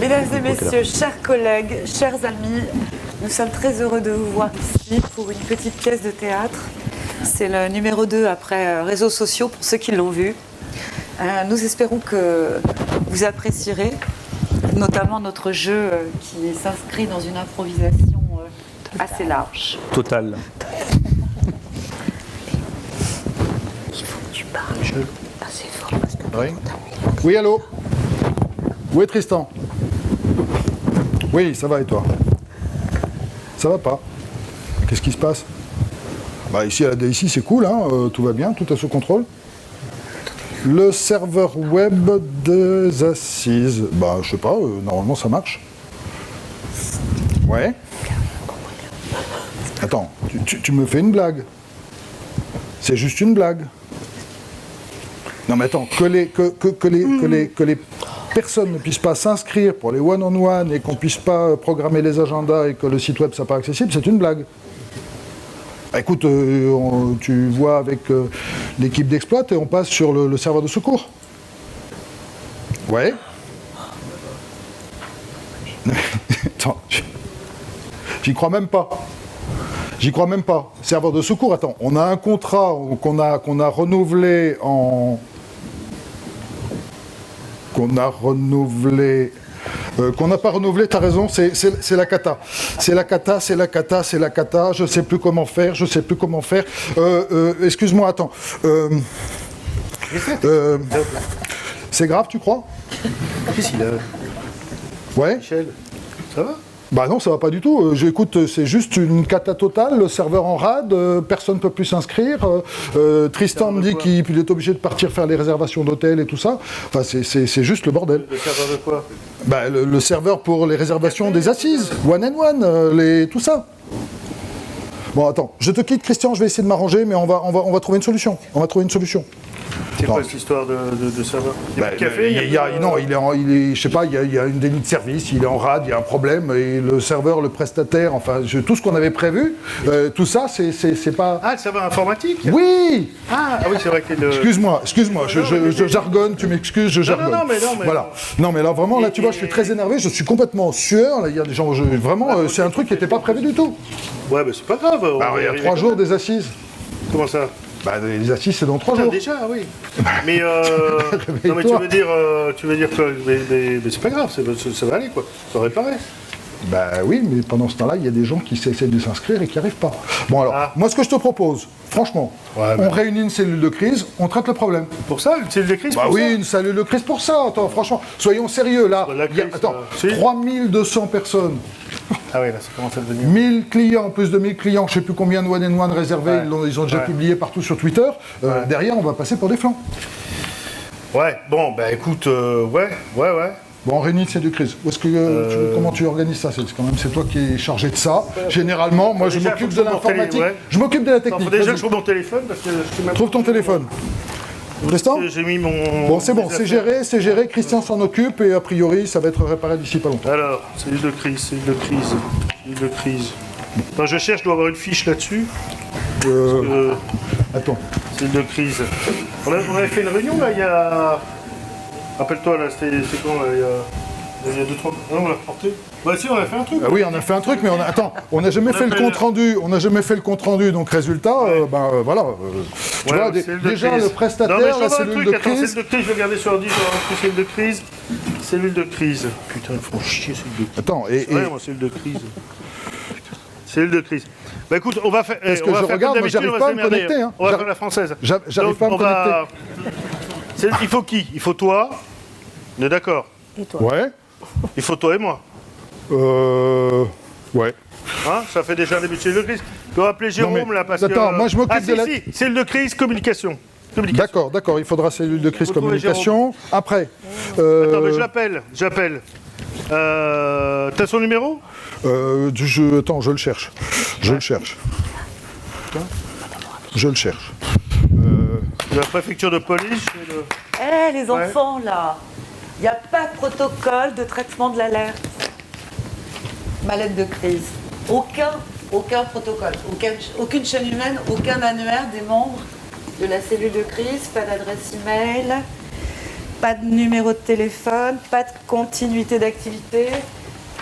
Mesdames et messieurs, chers collègues, chers amis, nous sommes très heureux de vous voir ici pour une petite pièce de théâtre. C'est le numéro 2 après réseaux sociaux pour ceux qui l'ont vu. Nous espérons que vous apprécierez, notamment notre jeu qui s'inscrit dans une improvisation assez large. Total. Il faut que tu parles assez fort parce que oui. Oui, allô? Où est Tristan? Oui, ça va et toi? Ça va pas? Qu'est-ce qui se passe? Bah ici à la DSI c'est cool, hein, tout va bien, tout est sous contrôle. Le serveur web des assises, bah je sais pas, normalement ça marche. Ouais. Attends, tu me fais une blague? C'est juste une blague. Non mais attends, que les personnes ne puissent pas s'inscrire pour les one-on-one et qu'on puisse pas programmer les agendas et que le site web soit pas accessible, c'est une blague. Écoute, tu vois avec l'équipe d'exploit et on passe sur le serveur de secours. Ouais. Attends, j'y crois même pas. J'y crois même pas. Serveur de secours, attends, on a un contrat qu'on a renouvelé en... qu'on n'a pas renouvelé, t'as raison, c'est la cata. C'est la cata, je sais plus comment faire. Excuse-moi, attends. C'est grave, tu crois? Ouais. Michel, ça va? Bah non, ça va pas du tout. J'écoute, c'est juste une cata totale, le serveur en rade, personne ne peut plus s'inscrire. Tristan me dit qu'il est obligé de partir faire les réservations d'hôtel et tout ça. Enfin, c'est juste le bordel. Le serveur de quoi? Bah, le serveur pour les réservations des assises, one and one, tout ça. Bon, attends, je te quitte, Christian, je vais essayer de m'arranger, mais on va trouver une solution. C'est quoi cette histoire de serveur? Il y a plus de café? Non, je sais pas, il y a une déni de service, il est en rade, il y a un problème, et le serveur, le prestataire, enfin, tout ce qu'on avait prévu, tout ça, c'est pas... Ah, le serveur informatique? Oui! Ah oui, c'est vrai qu'il est... Excuse-moi, je jargonne, tu m'excuses, je jargonne. Non, mais... Voilà. Non, mais là, vraiment, là, tu vois, je suis très énervé, je suis complètement en sueur, là, il y a des gens, vraiment, c'est un truc qui n'était pas prévu du tout. Ouais, mais c'est pas grave. Bah, il y a 3 jours des assises. Comment ça? Bah, les assises, c'est dans 3 jours. Déjà, oui. Mais non, mais tu veux dire que mais c'est pas grave, ça va aller quoi. Ça va réparer. Bah oui, mais pendant ce temps-là, il y a des gens qui essaient de s'inscrire et qui n'y arrivent pas. Bon alors, moi ce que je te propose, franchement, on réunit une cellule de crise, on traite le problème. Pour ça, une cellule de crise? Bah oui, une cellule de crise pour ça. Attends, franchement, soyons sérieux là. Attends, 3200 personnes. Ah oui, là, ça commence à devenir... 1000 clients, plus de 1000 clients, je ne sais plus combien de one-and-one réservés, ils ont déjà publié partout sur Twitter. Derrière, on va passer pour des flancs. Ouais, bon, bah écoute, ouais. Bon, on réunit une cellule de crise. Comment tu organises ça? C'est toi qui es chargé de ça. Généralement, moi je m'occupe de l'informatique. Je m'occupe de la technique. Il faut déjà que je trouve mon téléphone parce que je trouve ton téléphone. Tristan? J'ai mis mon... Bon, c'est bon, c'est géré, Christian s'en occupe et a priori, ça va être réparé d'ici pas longtemps. Alors, cellule de crise. Attends, je cherche, je dois avoir une fiche là-dessus. Attends. Cellule de crise. On avait fait une réunion là, il y a... Rappelle-toi là, c'était quand là, il y a 2-3... Ah non, on l'a reporté. Bah si, on a fait un truc. Ah oui, on a fait un truc, mais on n'a jamais fait le compte-rendu. On n'a jamais fait le compte-rendu, donc résultat, voilà. Tu vois, déjà le prestataire, la cellule de crise... Attends, cellule de crise, je vais regarder sur l'ordi, cellule de crise. Cellule de crise. Putain, ils font chier, cellule de crise. Attends, cellule de crise. Cellule de crise. Bah écoute, on va faire... Est-ce que je regarde, moi j'arrive pas à me connecter. On va faire la française. J'arrive pas à me connecter. Il faut qui? Il faut toi. On est d'accord? Et toi? Ouais. Il faut toi et moi. Ouais. Hein, ça fait déjà un début de cellule de crise. Tu dois appeler Jérôme là parce que... Attends, moi je m'occupe de la... cellule de crise, communication. D'accord, il faudra cellule de crise, communication. Après... Attends, mais j'appelle. T'as son numéro? Attends, je le cherche. La préfecture de police. Les enfants, là, il n'y a pas de protocole de traitement de l'alerte. Ma lettre de crise. Aucun protocole. Aucune chaîne humaine, aucun annuaire des membres de la cellule de crise, pas d'adresse email, pas de numéro de téléphone, pas de continuité d'activité.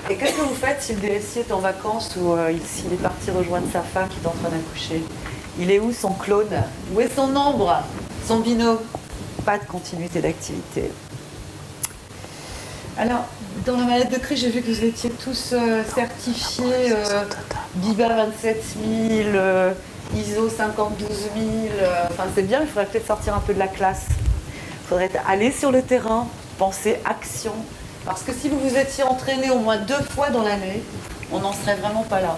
Et qu'est-ce que vous faites si le DSI est en vacances ou s'il est parti rejoindre sa femme qui est en train d'accoucher? Il est où son clone? Où est son ombre? Son binôme? Pas de continuité d'activité. Alors, dans la mallette de crise, j'ai vu que vous étiez tous certifiés BIBA 27000, ISO 52000. Enfin, c'est bien, il faudrait peut-être sortir un peu de la classe. Il faudrait aller sur le terrain, penser action. Parce que si vous vous étiez entraîné au moins 2 fois dans l'année, on n'en serait vraiment pas là.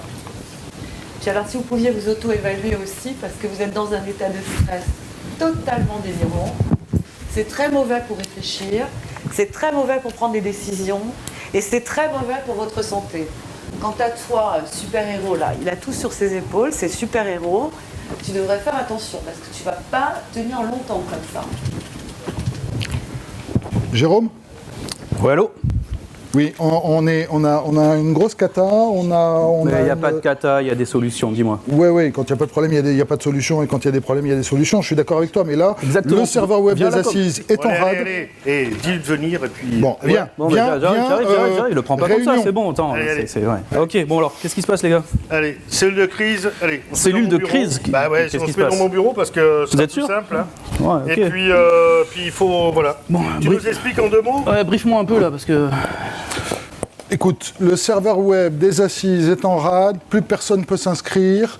Puis alors, si vous pouviez vous auto-évaluer aussi, parce que vous êtes dans un état de stress totalement délirant, c'est très mauvais pour réfléchir, c'est très mauvais pour prendre des décisions, et c'est très mauvais pour votre santé. Quant à toi, super-héros, là, il a tout sur ses épaules, c'est super-héros, tu devrais faire attention, parce que tu ne vas pas tenir longtemps comme ça. Jérôme? Ouais, allô? Oui, on a une grosse cata, Mais il n'y a pas de cata, il y a des solutions, dis-moi. Oui, quand il n'y a pas de problème, il n'y a pas de solution, et quand il y a des problèmes, il y a des solutions. Je suis d'accord avec toi, mais là, Exactement. le serveur web Viens des là, assises est en rade. Allez, et dis de venir, et puis... Bon, viens, Bon, viens, j'arrive, il le prend pas comme ça, réunion. c'est bon, attends. Allez. c'est vrai. Ok, bon alors, qu'est-ce qui se passe les gars? Allez, cellule de crise, allez. on se Cellule met dans de mon crise, bureau. Bah ouais, qu'est-ce on qui se se met dans passe? mon bureau parce que c'est êtes plus sûr? simple. Hein. Ouais, ok. Et puis il faut, voilà. Bon, Tu nous expliques en 2 mots? Ouais, brief-moi un peu là, parce que... Écoute, le serveur web des assises est en rade, plus personne ne peut s'inscrire.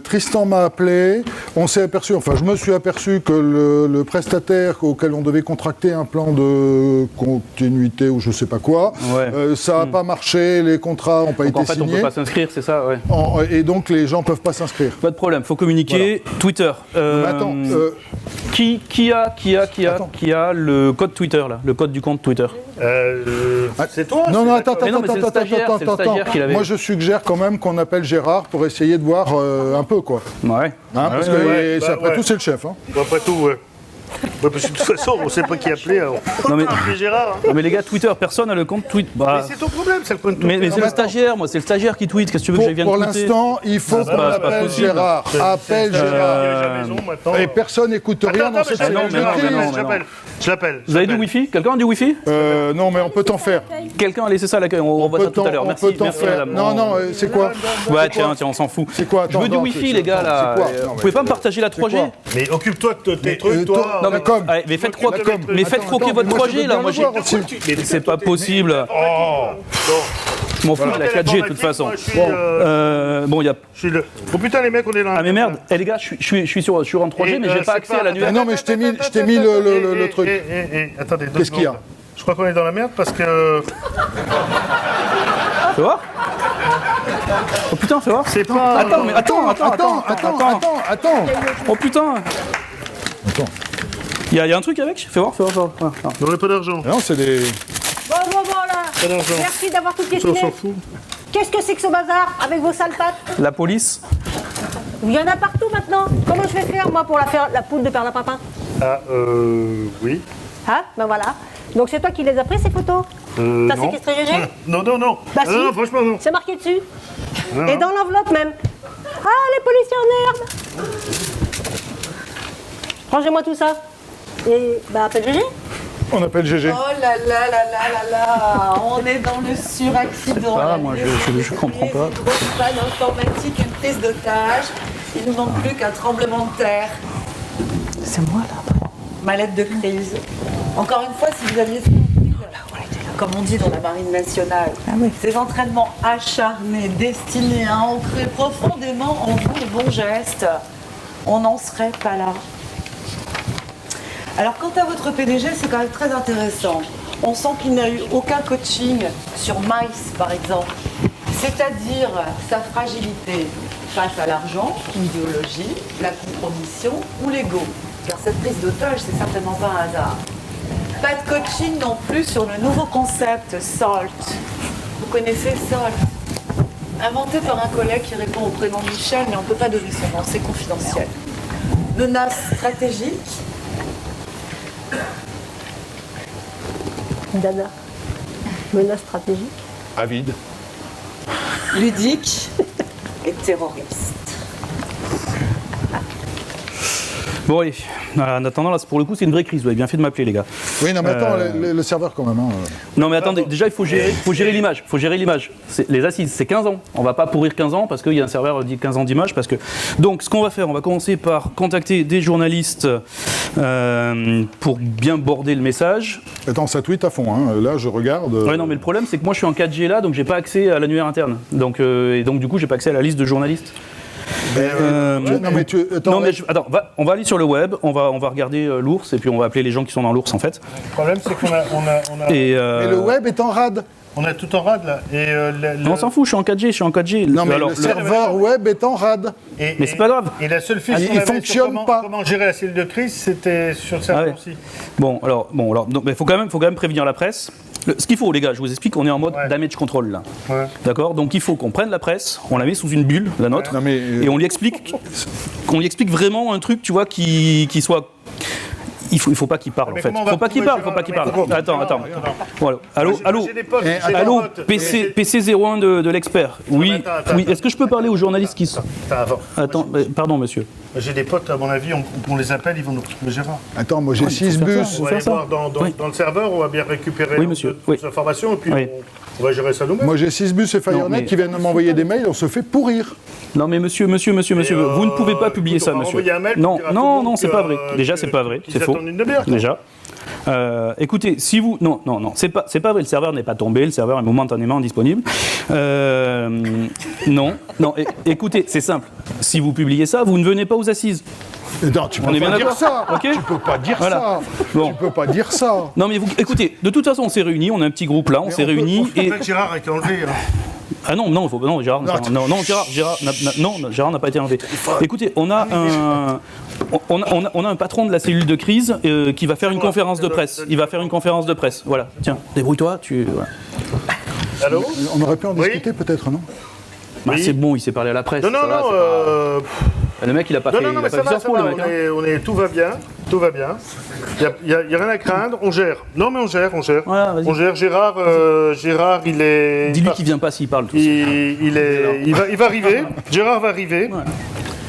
Tristan m'a appelé, on s'est aperçu, enfin je me suis aperçu que le prestataire auquel on devait contracter un plan de continuité ou je sais pas quoi, Ouais. ça n'a pas marché, les contrats n'ont pas Donc été en fait, on signés. peut pas s'inscrire, c'est ça, ouais. Et donc les gens ne peuvent pas s'inscrire. Pas de problème, faut communiquer. Twitter. Mais attends, Qui a le code Twitter là, le code du compte Twitter? C'est toi? non, attends, Mais non, mais c'est le stagiaire qui l'avait. Moi, je suggère quand même qu'on appelle Gérard pour essayer de voir un peu, quoi. Ouais. Hein, parce que après tout, c'est le chef. Hein. Bon, après tout, ouais. Ouais, parce que de toute façon, on ne sait pas qui appeler. Alors. Non, mais- On va appeler Gérard. Hein. Non mais les gars, Twitter, personne n'a le compte tweet. Bah, Mais c'est ton problème, c'est le point de mais c'est le attends. stagiaire, moi, c'est le stagiaire qui tweet. Qu'est-ce que tu veux que je vienne Pour tweeter? l'instant, il faut qu'on c'est pas appelle possible. Gérard. Appelle Gérard. maison maintenant. Et personne n'écoute rien dans cette mais non, cellule mais de non, mais crise. non. Je l'appelle. Vous avez du Wi-Fi? Quelqu'un a du Wi-Fi? Non, mais on peut t'en faire. Quelqu'un a laissé ça à l'accueil, on voit ça tout à l'heure. On Merci, peut t'en merci faire. madame. Non, c'est quoi? Ouais, tiens, on s'en fout. C'est quoi? Je veux Attends, du non, Wi-Fi, c'est- les gars, là. c'est quoi? Non, Vous mais- pouvez pas me partager la 3G? quoi Mais occupe-toi de tes toi- trucs, toi. non, mais comme- Allez, mais faites croquer, Attends, mais faites croquer attends, votre mais moi, je 3G veux là. bien Moi, le j'ai. voir aussi. C'est pas possible. Oh, Je m'en fous de la 4G de toute façon. Moi, je suis, Bon, il y a. je suis le... Oh putain, les mecs, on est là. Ah mais merde, les gars, je suis sur en 3G, mais j'ai pas c'est accès à la Ah nuée. non, mais je t'ai mis le truc. Attendez, 2 Qu'est-ce qu'il y a? secondes. Je crois qu'on est dans la merde parce que Fais voir. Oh putain, fais voir. c'est pas. Attends, mais attends. Oh putain. Attends. Il y a un truc avec? Fais voir. Ah, ah. On n'a pas d'argent. Non, c'est des... Bon, là. Pas d'argent. Merci d'avoir tout Ça, on piétiné. s'en fout. Qu'est-ce que c'est que ce bazar avec vos sales pattes? La police. Il y en a partout maintenant. Comment je vais faire, moi, pour la poudre de perlimpinpin? Ah, oui. Hein? Ben voilà. Donc c'est toi qui les as pris, ces photos? T'as non. séquestré Gégé? Non. Bah Ah, si. non, franchement, non. C'est marqué dessus. Non, Et non. dans l'enveloppe même. Ah, les policiers en herbe. Rangez-moi tout ça. Et bah appelle Gégé. On appelle GG. Oh là là là là là là, on est dans le suraccident. Ah, là. moi, je comprends pas. Une grosse panne informatique, une prise d'otage. Il nous manque plus qu'un tremblement de terre. C'est moi là. Mallette de crise. Encore une fois, si vous aviez fait comme on dit dans la Marine nationale, ces entraînements acharnés, destinés à ancrer profondément en vous les bons gestes, on n'en serait pas là. Alors, quant à votre PDG, c'est quand même très intéressant. On sent qu'il n'a eu aucun coaching sur Mice, par exemple. C'est-à-dire sa fragilité face à l'argent, l'idéologie, la compromission ou l'ego. Car cette prise d'otage, c'est certainement pas un hasard. Pas de coaching non plus sur le nouveau concept SALT. Vous connaissez SALT? Inventé par un collègue qui répond au prénom Michel, mais on ne peut pas donner son nom, c'est confidentiel. Menace stratégique. Dana. Menace stratégique. Avide. Ludique et terroriste. Bon allez, en attendant là pour le coup c'est une vraie crise, vous avez bien fait de m'appeler les gars. Oui, non, mais attends, le serveur quand même. Hein. Non mais attendez, déjà il faut gérer l'image, Les assises c'est 15 ans, on va pas pourrir 15 ans parce qu'il y a un serveur dit 15 ans d'image parce que... Donc ce qu'on va faire, on va commencer par contacter des journalistes pour bien border le message. Attends, ça tweet à fond, hein. Là je regarde... Ouais non mais le problème c'est que moi je suis en 4G là donc j'ai pas accès à l'annuaire interne. Et donc du coup j'ai pas accès à la liste de journalistes. non mais attends, Attends, on va aller sur le web, on va regarder l'ours et puis on va appeler les gens qui sont dans l'ours en fait. Le problème, c'est qu'on a, Et mais le web est en rade. on a tout en rade là. Et, on s'en fout, je suis en 4G. Non mais Alors, le serveur web est en rade. Mais c'est pas grave. Et la seule fiche Il qu'on avait fonctionne sur pas. comment gérer la cellule de crise, c'était sur le serveur Ah ouais. aussi. Bon, alors, il faut quand même prévenir la presse. Ce qu'il faut, les gars, je vous explique, on est en mode damage control là. Ouais. D'accord. Donc il faut qu'on prenne la presse, on la met sous une bulle, la nôtre, Non, mais, et on lui explique vraiment un truc, tu vois, qui soit. Il faut pas qu'il parle en Mais fait. comment on va Faut pas qu'il trouver parle, faut pas qu'il parle. Gérard Attends. Voilà. Allô. J'ai des potes, j'ai des Allô, potes. PC 01 de l'expert. Oui. attends, Oui. Est-ce que je peux parler aux journalistes qui sont. Attends, avant. Pardon, monsieur. J'ai des potes, à mon avis, on les appelle, ils vont nous retrouver Gérard. Attends, moi j'ai 6 faut faire bus. ça. On va faire aller ça. voir dans le serveur, on va bien récupérer Oui, monsieur. toutes les informations et puis Oui. on va gérer ça nous-mêmes. Moi j'ai 6 bus et Non, Firenet mais- qui viennent de m'envoyer des mails, on se fait pourrir. Non mais monsieur, vous ne pouvez pas publier écoute, ça, on va monsieur. envoyer un mail pour Non, dire à tout le monde c'est que- pas vrai. Déjà, c'est pas vrai, qu'ils c'est faux. attendent une demi-heure, quoi. Déjà. Écoutez, si vous... Non, c'est pas vrai, le serveur n'est pas tombé, le serveur est momentanément indisponible. Non, écoutez, c'est simple. Si vous publiez ça, vous ne venez pas aux assises. Non, tu peux On est bien pas dire d'accord ça. Ok. Tu peux pas dire Voilà. ça. Bon. Tu peux pas dire ça. Non mais écoutez, de toute façon on s'est réunis, on a un petit groupe là, on s'est réunis On et... fait que Gérard a été enlevé. Hein. Ah non, Gérard, Gérard n'a pas été enlevé. Écoutez, on a un patron de la cellule de crise qui va faire une conférence de presse. Il va faire une conférence de presse. Voilà. Tiens, débrouille-toi. Voilà. Allô. On aurait pu en Oui. discuter peut-être, non? Bah, c'est bon, il s'est parlé à la presse. Non, ça va, c'est pas- Le mec, il a pas fait. Non, il a mais pas ça fait va, Sciences Po, le mec, hein. tout va bien, tout va bien. Il n'y a rien à craindre, on gère. Non, mais on gère. Voilà, vas-y. On gère. Gérard, il est... Dis-lui qu'il vient pas s'il parle. Tout ça. Il va arriver, Gérard va arriver.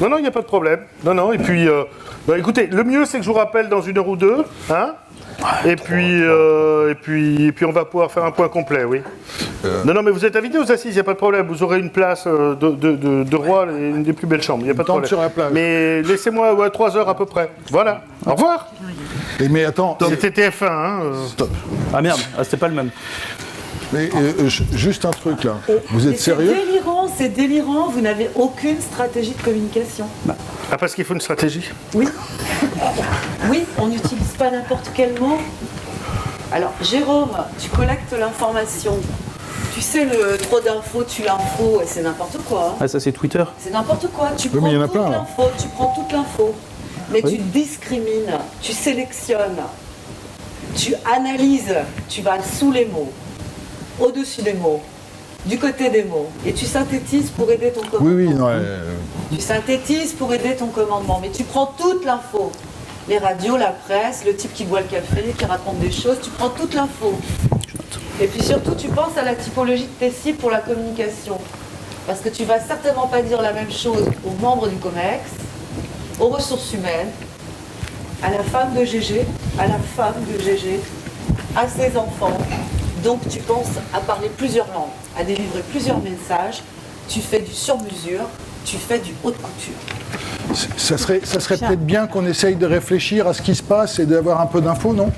Ouais. Non, il n'y a pas de problème. Non, et puis... écoutez, le mieux, c'est que je vous rappelle dans 1 heure ou 2, hein. Et puis on va pouvoir faire un point complet, oui. Non, mais vous êtes invités aux assises, il n'y a pas de problème. Vous aurez une place de roi, une des plus belles chambres, il n'y a pas de Tombe problème. sur la plage. Mais laissez-moi 3 heures à peu près. Voilà. Au revoir. Mais attends, C'était TF1, hein. Ah merde, c'était pas le même. mais, juste un truc là. Vous Mais êtes sérieux? c'est délirant, vous n'avez aucune stratégie de communication. Ah, parce qu'il faut une stratégie. Oui. Oui, on n'utilise pas n'importe quel mot. Alors, Jérôme, tu collectes l'information. Tu sais, le trop d'infos tue l'info, et c'est n'importe quoi. Hein. Ah ça c'est Twitter. C'est n'importe quoi. Tu mais prends il y en a toute plein, là. l'info, tu prends toute l'info. Mais Oui. tu discrimines, tu sélectionnes, tu analyses, tu vas sous les mots, au-dessus des mots, du côté des mots, et tu synthétises pour aider ton commandement. Oui, non. Tu synthétises pour aider ton commandement, mais tu prends toute l'info. Les radios, la presse, le type qui boit le café, qui raconte des choses, tu prends toute l'info. Et puis surtout, tu penses à la typologie de tes cibles pour la communication. Parce que tu vas certainement pas dire la même chose aux membres du COMEX, aux ressources humaines, à la femme de GG, à la femme de GG, à ses enfants. Donc tu penses à parler plusieurs langues, à délivrer plusieurs messages, tu fais du sur-mesure, tu fais du haute couture. Ça serait peut-être bien qu'on essaye de réfléchir à ce qui se passe et d'avoir un peu d'infos, non?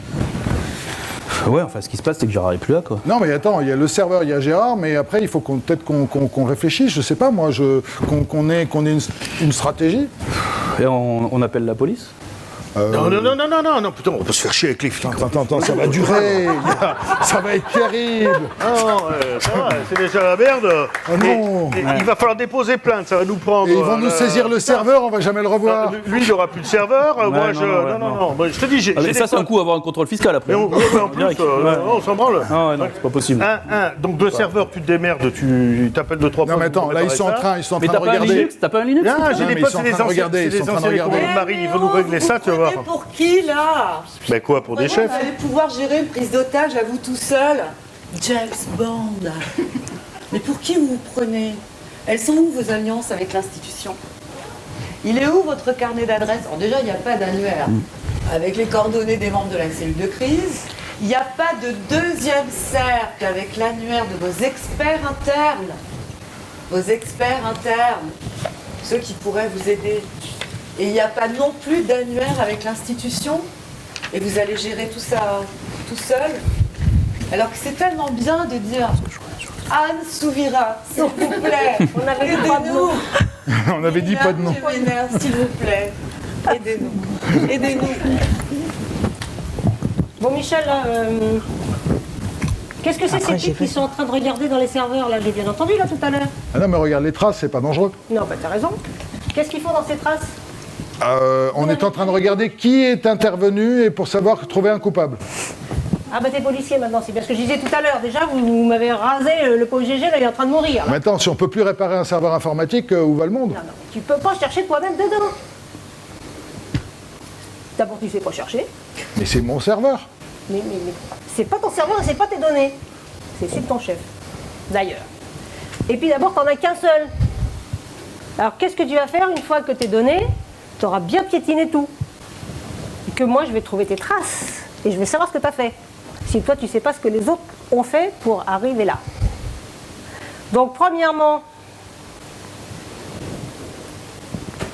Ouais, enfin ce qui se passe c'est que Gérard est plus là quoi. Non, mais attends, il y a le serveur, il y a Gérard, mais après, il faut peut-être qu'on réfléchisse, je sais pas, moi, qu'on ait une stratégie. Et on appelle la police. Non, putain, on peut se faire chier avec les flics. Attends, ça va durer, ça va être terrible. Non, ça va, c'est déjà la merde. Oh non. Et il va falloir déposer plainte, ça va nous prendre... Et ils vont nous saisir le serveur, on va jamais le revoir. Lui, il n'aura plus de serveur. Moi, non. Moi, je te dis, j'ai Ah, mais des ça c'est un potes. coup avoir un contrôle fiscal après. Mais en plus, Direct. Ouais. on s'en branle. Ah ouais, non, c'est pas possible. Donc, de serveur, tu te démerdes, tu t'appelles 2-3 fois. Non, mais attends, pour là, ils sont en préparer train Mais de t'as pas un regarder. Linux? T'as pas un Linux? Ah, j'ai Non, des mais potes, ils sont c'est en train de des regarder, anciens, ils sont en train de c'est des regarder. anciens Marie, ils vont nous régler ça, tu vas voir. Pour qui là? Mais quoi, pour des chefs? Vous allez pouvoir gérer une prise d'otage à vous tout seul? James Bond. Mais pour qui vous vous prenez? Elles sont où vos alliances avec l'institution? Il est où votre carnet d'adresses? Alors déjà, il n'y a pas d'annuaire avec les coordonnées des membres de la cellule de crise. Il n'y a pas de deuxième cercle avec l'annuaire de vos experts internes. Vos experts internes, ceux qui pourraient vous aider. Et il n'y a pas non plus d'annuaire avec l'institution. Et vous allez gérer tout ça tout seul. Alors que c'est tellement bien de dire Anne Souvira, s'il vous plaît, On avait dit pas de aidez-nous. On avait dit pas de nom. Vénère, s'il vous plaît, aidez-nous. Aidez-nous. Bon, Michel, là, qu'est-ce que c'est ces types qui sont en train de regarder dans les serveurs, là? J'ai bien entendu, là, tout à l'heure. Ah non, mais regarde les traces, c'est pas dangereux. Non, bah t'as raison. Qu'est-ce qu'ils font dans ces traces? On est en train de regarder qui est intervenu et pour savoir trouver un coupable. Ah bah t'es policier maintenant, c'est bien ce que je disais tout à l'heure. Déjà, vous m'avez rasé le pauvre GG, là, il est en train de mourir. Là. Maintenant, si on peut plus réparer un serveur informatique, où va le monde? Non, non, tu peux pas chercher toi-même dedans. D'abord, tu sais pas chercher. Mais c'est mon serveur. Mais c'est pas ton serveur et c'est pas tes données. C'est celui de ton chef, d'ailleurs. Et puis d'abord, t'en as qu'un seul. Alors qu'est-ce que tu vas faire une fois que t'es donné? Tu auras bien piétiné tout. Et que moi, je vais trouver tes traces. Et je vais savoir ce que tu as fait. Si toi, tu sais pas ce que les autres ont fait pour arriver là. Donc, premièrement,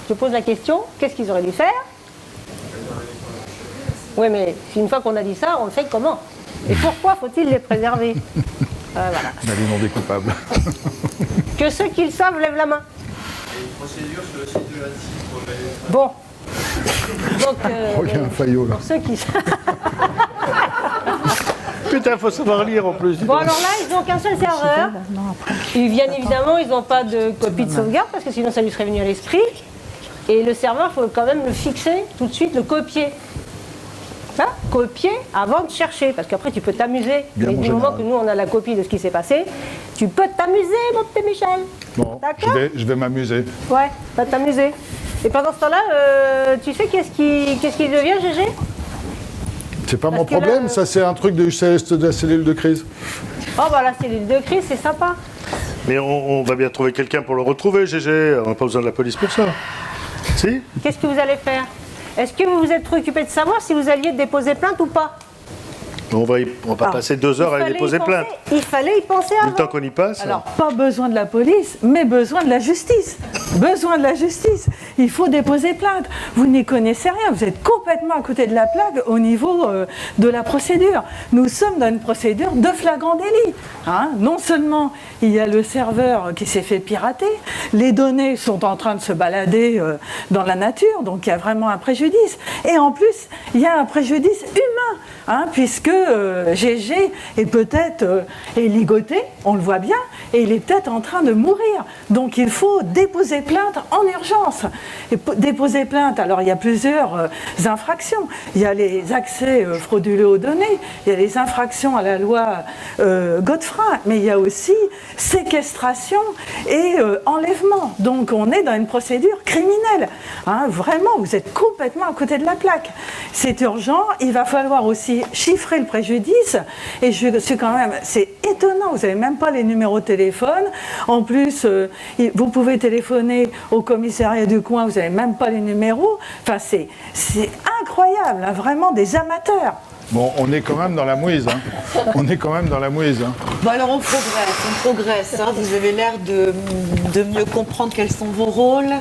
je pose la question, qu'est-ce qu'ils auraient dû faire? Oui, mais une fois qu'on a dit ça, on le sait comment. Et pourquoi faut-il les préserver? Voilà. On a les noms des coupables. Que ceux qui le savent lèvent la main. Procédure sur le site de l'ANSSI pour les... Bon. Donc, Oh, il y a un faillot là. pour ceux qui savent. Putain, faut savoir lire en plus. dis Bon, donc. alors là, ils n'ont qu'un seul serveur. Et bien évidemment, ils n'ont pas de copie de sauvegarde parce que sinon ça lui serait venu à l'esprit. Et le serveur, il faut quand même le fixer tout de suite, le copier. Hein? Copier avant de chercher, parce qu'après tu peux t'amuser. Bien, Mais mon du moment général. que nous on a la copie de ce qui s'est passé, tu peux t'amuser, mon petit Michel. Bon, D'accord. je vais m'amuser. Ouais, va t'amuser. Et pendant ce temps-là, tu sais qu'est-ce qui devient, GG? C'est pas mon Parce que là, problème, ça c'est un truc de la cellule de crise. Oh bah la cellule de crise, c'est sympa. Mais on va bien trouver quelqu'un pour le retrouver, GG. On n'a pas besoin de la police pour ça. Si? Qu'est-ce que vous allez faire? Est-ce que vous vous êtes préoccupé de savoir si vous alliez déposer plainte ou pas? On va pas passer 2 heures à Il aller fallait déposer y penser- plainte. Il fallait y penser Le temps avant. qu'on y passe. Alors, pas besoin de la police, mais besoin de la justice. Besoin de la justice. Il faut déposer plainte. Vous n'y connaissez rien. Vous êtes complètement à côté de la plaque au niveau de la procédure. Nous sommes dans une procédure de flagrant délit. Hein. Non seulement il y a le serveur qui s'est fait pirater, les données sont en train de se balader dans la nature, donc il y a vraiment un préjudice. Et en plus, il y a un préjudice humain, hein, puisque GG est peut-être est ligoté, on le voit bien, et il est peut-être en train de mourir. Donc il faut déposer plainte en urgence. Et déposer plainte, alors il y a plusieurs infractions. Il y a les accès frauduleux aux données, il y a les infractions à la loi Godefroy, mais il y a aussi séquestration et enlèvement. Donc on est dans une procédure criminelle. Hein, vraiment, vous êtes complètement à côté de la plaque. C'est urgent, il va falloir aussi chiffrer le préjudice. Et je suis quand même, c'est étonnant, vous n'avez même pas les numéros de téléphone. En plus, vous pouvez téléphoner au commissariat du coin, vous n'avez même pas les numéros. Enfin, c'est incroyable, hein, vraiment des amateurs. Bon, on est quand même dans la mouise. Hein. On est quand même dans la mouise. Hein. Bon alors on progresse. Hein. Vous avez l'air de mieux comprendre quels sont vos rôles,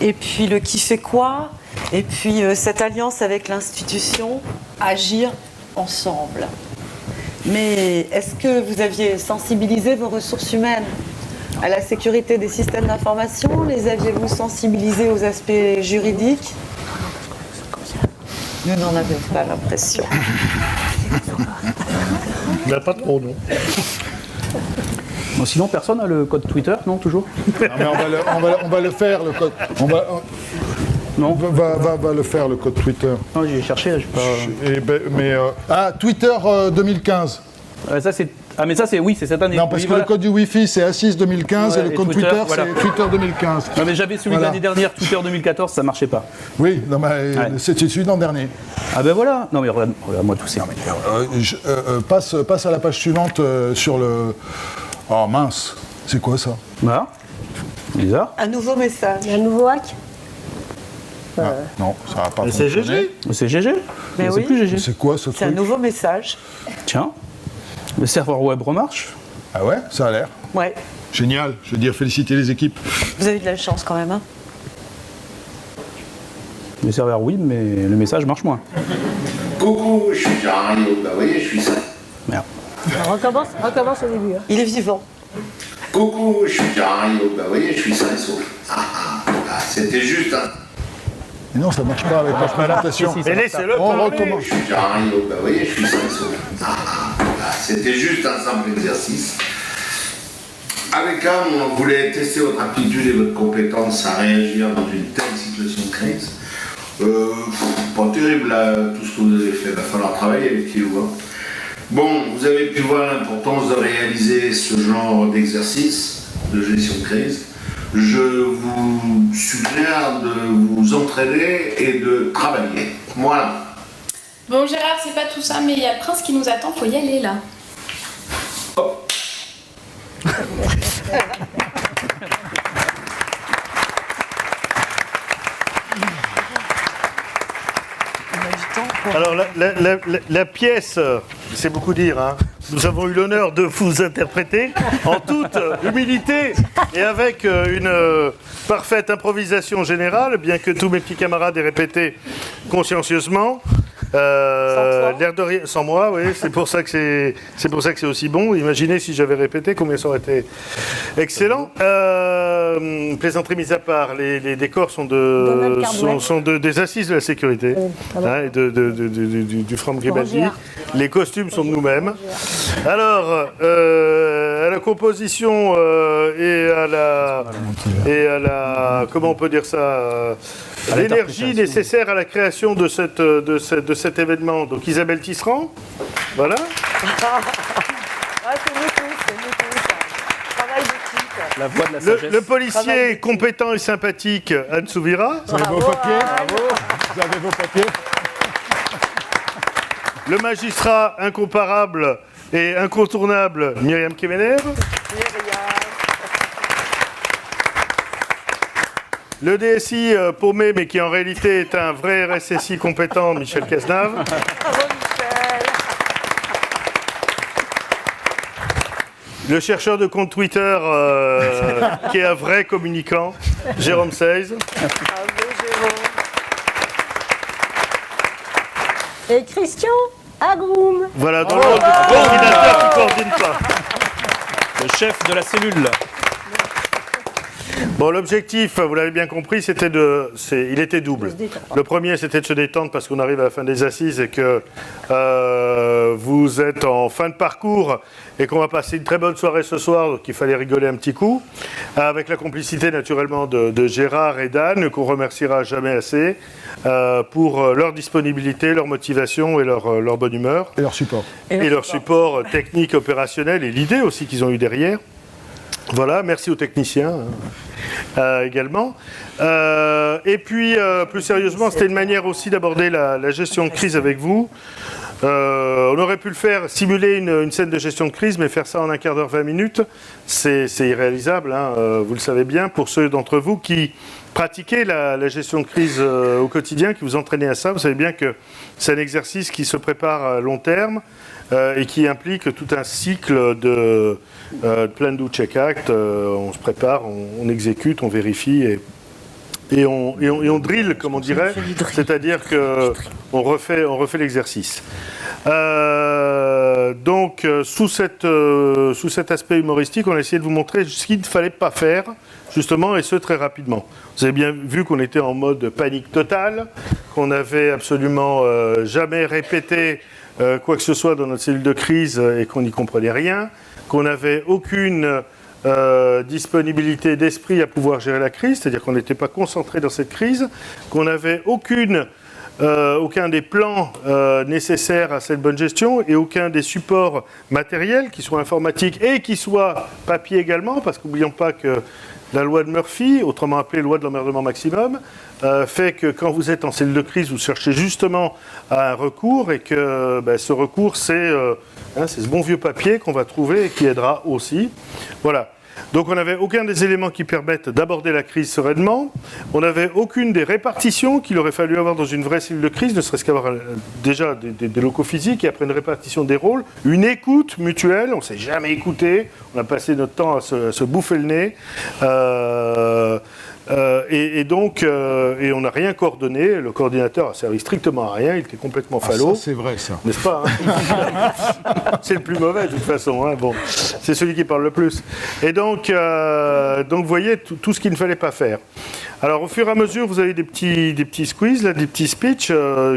et puis le qui fait quoi, et puis cette alliance avec l'institution, agir ensemble. Mais est-ce que vous aviez sensibilisé vos ressources humaines à la sécurité des systèmes d'information? Les aviez-vous sensibilisés aux aspects juridiques? Nous n'en avions pas l'impression. Il n'y en a pas trop, non. Bon, sinon, personne n'a le code Twitter, non, toujours? Non, mais on va le faire, le code. Non. Va le faire, le code Twitter. Non, j'ai cherché, je sais pas. Twitter 2015. Ça, c'est... Ah, mais ça, c'est... Oui, c'est cette année. Non, parce Oui, que voilà. le code du Wi-Fi, c'est Assis 2015 Ouais, et le et code Twitter, Twitter, voilà. c'est Twitter 2015. Non, mais j'avais celui de Voilà. l'année dernière, Twitter 2014, ça marchait pas. Oui, non, mais c'est celui d'an dernier. Ah ben voilà. Non, mais regarde-moi tout ça. Passe à la page suivante sur le... Oh mince, c'est quoi ça? Voilà. Bizarre. Un nouveau message. Il y a un nouveau hack. Non, ça va pas Mais c'est fonctionner. GG. Mais c'est GG. Mais C'est oui. plus GG. C'est quoi ce C'est un truc? nouveau message. Tiens, le serveur web remarche. Ah ouais, ça a l'air. Ouais. Génial, je veux dire féliciter les équipes. Vous avez de la chance quand même. Hein. Le serveur oui, mais le message marche moins. Coucou, je suis Jean-Marie, bah vous voyez, je suis ça. Merde. Alors, recommence au début. Hein. Il est vivant. Coucou, je suis Jean-Marie, bah vous voyez, je suis sain et sauf. C'était juste un... Mais non, ça marche pas avec la présentation. Si, si, Mais laissez-le On parler. recommence. Je suis Jean-Marie, bah vous voyez, je suis sain et sauf. C'était juste un simple exercice. Avec un, on voulait tester votre aptitude et votre compétence à réagir dans une telle situation de crise. Pas terrible là, tout ce que vous avez fait, il va falloir travailler avec vous. Hein. Bon, vous avez pu voir l'importance de réaliser ce genre d'exercice de gestion de crise. Je vous suggère de vous entraîner et de travailler. Voilà. Bon Gérard, c'est pas tout ça, mais il y a le prince qui nous attend, faut y aller là. Alors, la pièce, c'est beaucoup dire, hein. Nous avons eu l'honneur de vous interpréter en toute humilité et avec une parfaite improvisation générale, bien que tous mes petits camarades aient répété consciencieusement. L'air de rien, sans moi, oui, c'est pour ça que c'est aussi bon. Imaginez si j'avais répété, combien ça aurait été excellent. Plaisanterie mise à part, les décors sont des assises de la sécurité, hein, et du From Gribaldi. Les costumes sont de nous-mêmes. Alors, à la composition et à la comment on peut dire ça, l'énergie nécessaire à la création de cet événement. Donc Isabelle Tisserand, voilà. C'est nous tous. Travail d'équipe. La voix de la sagesse. Le policier compétent et sympathique, Anne Souvira. Vous avez vos papiers? Bravo. Vous avez vos papiers? Le magistrat incomparable et incontournable, Myriam Kemener. Le DSI paumé, mais qui en réalité est un vrai RSSI compétent, Michel Cazenave. Bravo Michel. Le chercheur de compte Twitter, qui est un vrai communicant, Jérôme Seize. Bravo Jérôme. Et Christian Agroum. Voilà, dans le rôle de coordinateur qui coordonne pas. Le chef de la cellule. Bon, l'objectif, vous l'avez bien compris, il était double. Le premier, c'était de se détendre parce qu'on arrive à la fin des assises et que vous êtes en fin de parcours et qu'on va passer une très bonne soirée ce soir, donc il fallait rigoler un petit coup, avec la complicité naturellement de Gérard et d'Anne, qu'on remerciera jamais assez, pour leur disponibilité, leur motivation et leur bonne humeur. Et leur support. Et leur support technique, opérationnel et l'idée aussi qu'ils ont eu derrière. Voilà, merci aux techniciens également. Et puis, plus sérieusement, c'était une manière aussi d'aborder la gestion de crise avec vous. On aurait pu le faire, simuler une scène de gestion de crise, mais faire ça en un quart d'heure, 20 minutes, c'est irréalisable, hein, vous le savez bien, pour ceux d'entre vous qui pratiquez la gestion de crise au quotidien, qui vous entraînez à ça. Vous savez bien que c'est un exercice qui se prépare à long terme et qui implique tout un cycle de plan do check act. On se prépare, on exécute, on vérifie et on drill, comme on dirait, c'est-à-dire qu'on refait l'exercice. Donc, sous cet aspect humoristique, on a essayé de vous montrer ce qu'il ne fallait pas faire, justement, et ce, très rapidement. Vous avez bien vu qu'on était en mode panique totale, qu'on n'avait absolument jamais répété quoi que ce soit dans notre cellule de crise et qu'on n'y comprenait rien, qu'on n'avait aucune disponibilité d'esprit à pouvoir gérer la crise, c'est-à-dire qu'on n'était pas concentré dans cette crise, qu'on n'avait aucun des plans nécessaires à cette bonne gestion et aucun des supports matériels, qui soient informatiques et qui soient papier également, parce qu'oublions pas que la loi de Murphy, autrement appelée loi de l'emmerdement maximum, fait que quand vous êtes en cellule de crise, vous cherchez justement à un recours et que ce recours, c'est ce bon vieux papier qu'on va trouver et qui aidera aussi. Voilà. Donc on n'avait aucun des éléments qui permettent d'aborder la crise sereinement. On n'avait aucune des répartitions qu'il aurait fallu avoir dans une vraie cellule de crise, ne serait-ce qu'avoir déjà des locaux physiques et après une répartition des rôles, une écoute mutuelle. On ne s'est jamais écouté. On a passé notre temps à se bouffer le nez. Et on n'a rien coordonné. Le coordinateur a servi strictement à rien. Il était complètement falot. Ça, c'est vrai, ça. N'est-ce pas, hein? C'est le plus mauvais, de toute façon. Hein. Bon, c'est celui qui parle le plus. Et donc vous voyez tout ce qu'il ne fallait pas faire. Alors, au fur et à mesure, vous avez des petits squeezes, là, des petits speeches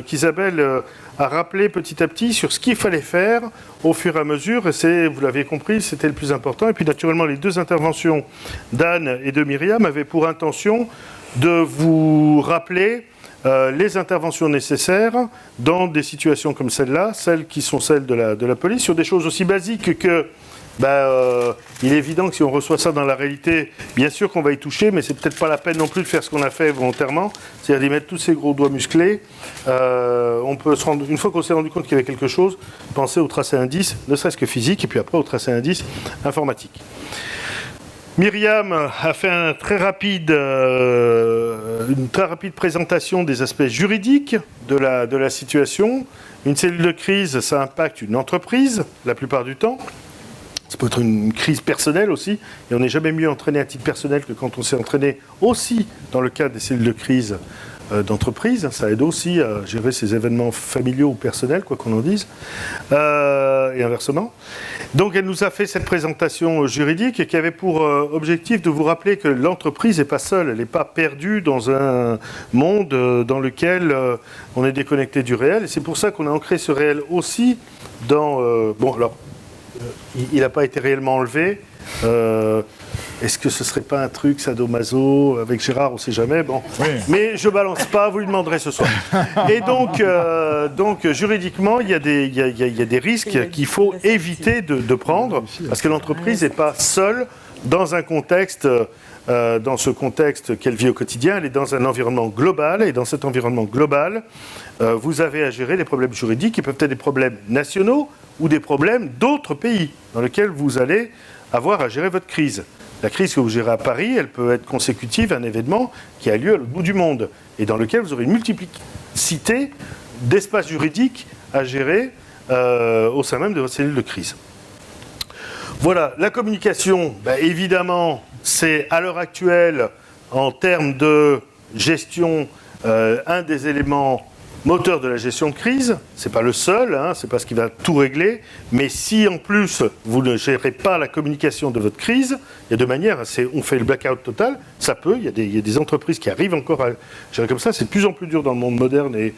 qu'Isabelle a rappelé petit à petit sur ce qu'il fallait faire au fur et à mesure. Et vous l'avez compris, c'était le plus important. Et puis, naturellement, les deux interventions d'Anne et de Myriam avaient pour intention de vous rappeler les interventions nécessaires dans des situations comme celle-là, celles qui sont celles de la police, sur des choses aussi basiques que il est évident que si on reçoit ça dans la réalité, bien sûr qu'on va y toucher, mais c'est peut-être pas la peine non plus de faire ce qu'on a fait volontairement, c'est-à-dire d'y mettre tous ces gros doigts musclés. On peut se rendre, une fois qu'on s'est rendu compte qu'il y avait quelque chose, penser au tracé indice, ne serait-ce que physique, et puis après au tracé indice informatique. Myriam a fait une très rapide présentation des aspects juridiques de la situation. Une cellule de crise, ça impacte une entreprise, la plupart du temps. Ça peut être une crise personnelle aussi, et on n'est jamais mieux entraîné à titre personnel que quand on s'est entraîné aussi dans le cadre des cellules de crise d'entreprise. Ça aide aussi à gérer ces événements familiaux ou personnels, quoi qu'on en dise, et inversement. Donc elle nous a fait cette présentation juridique qui avait pour objectif de vous rappeler que l'entreprise n'est pas seule, elle n'est pas perdue dans un monde dans lequel on est déconnecté du réel, et c'est pour ça qu'on a ancré ce réel aussi dans... il n'a pas été réellement enlevé. Est-ce que ce ne serait pas un truc sadomaso avec Gérard, on ne sait jamais. Bon. Oui. Mais je ne balance pas, vous lui demanderez ce soir. Et donc juridiquement, il y a des risques qu'il faut éviter de prendre, parce que l'entreprise n'est pas seule dans un contexte... dans ce contexte qu'elle vit au quotidien, elle est dans un environnement global, et dans cet environnement global, vous avez à gérer des problèmes juridiques qui peuvent être des problèmes nationaux ou des problèmes d'autres pays dans lesquels vous allez avoir à gérer votre crise. La crise que vous gérez à Paris, elle peut être consécutive à un événement qui a lieu à l'autre bout du monde et dans lequel vous aurez une multiplicité d'espaces juridiques à gérer au sein même de votre cellule de crise. Voilà, la communication, évidemment, c'est à l'heure actuelle, en termes de gestion, un des éléments moteurs de la gestion de crise. Ce n'est pas le seul, ce n'est pas ce qui va tout régler, mais si en plus vous ne gérez pas la communication de votre crise, il y a deux manières, on fait le blackout total, ça peut, il y a des entreprises qui arrivent encore à gérer comme ça, c'est de plus en plus dur dans le monde moderne et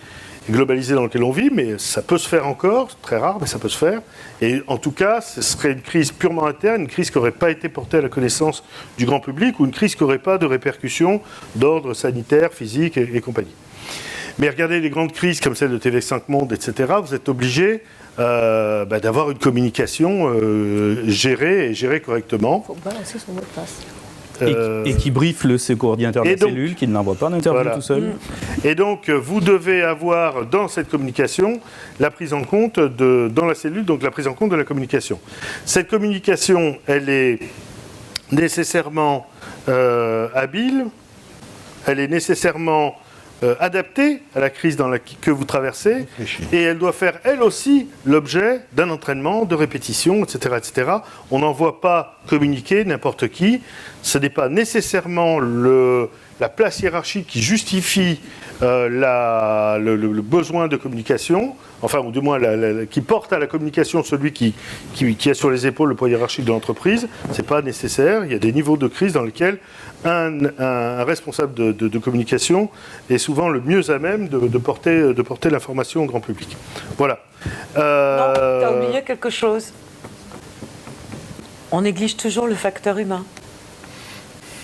globalisé dans lequel on vit, mais ça peut se faire encore, c'est très rare, mais ça peut se faire. Et en tout cas, ce serait une crise purement interne, une crise qui n'aurait pas été portée à la connaissance du grand public, ou une crise qui n'aurait pas de répercussions d'ordre sanitaire, physique et compagnie. Mais regardez les grandes crises comme celle de TV5 Monde, etc., vous êtes obligés d'avoir une communication gérée correctement. Il faut balancer son mot de passe. Et qui briefe le coordinateur de la cellule, qui ne l'envoie pas en interview tout seul. Et donc, vous devez avoir dans cette communication la prise en compte dans la cellule, donc la prise en compte de la communication. Cette communication, elle est nécessairement habile, elle est nécessairement adaptée à la crise que vous traversez, et elle doit faire, elle aussi, l'objet d'un entraînement, de répétition, etc., etc. On n'envoie pas communiquer n'importe qui. Ce n'est pas nécessairement la place hiérarchique qui justifie le besoin de communication, enfin, ou du moins qui porte à la communication celui qui a sur les épaules le poids hiérarchique de l'entreprise. Ce n'est pas nécessaire. Il y a des niveaux de crise dans lesquels un responsable de communication est souvent le mieux à même de porter l'information au grand public. Voilà. Non, tu as oublié quelque chose. On néglige toujours le facteur humain.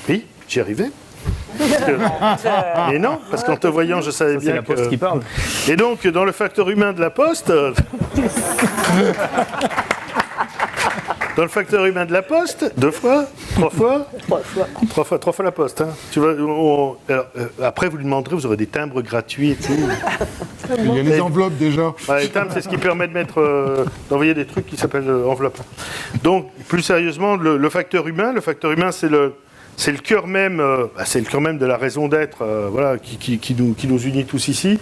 Oui, j'y arrivais. Mais non, parce qu'en te voyant, je savais bien c'est la Poste qui parle. Et donc, dans le facteur humain de la Poste... Dans le facteur humain de la Poste, 2 fois, 3 fois, 3 fois la Poste. Hein. Tu vois, alors, après, vous lui demanderez, vous aurez des timbres gratuits et tout. Il y a les enveloppes déjà. Les timbres, c'est ce qui permet de d'envoyer des trucs qui s'appellent enveloppes. Donc, plus sérieusement, le facteur humain, c'est le cœur même, c'est le cœur même de la raison d'être, voilà, qui nous unit tous ici.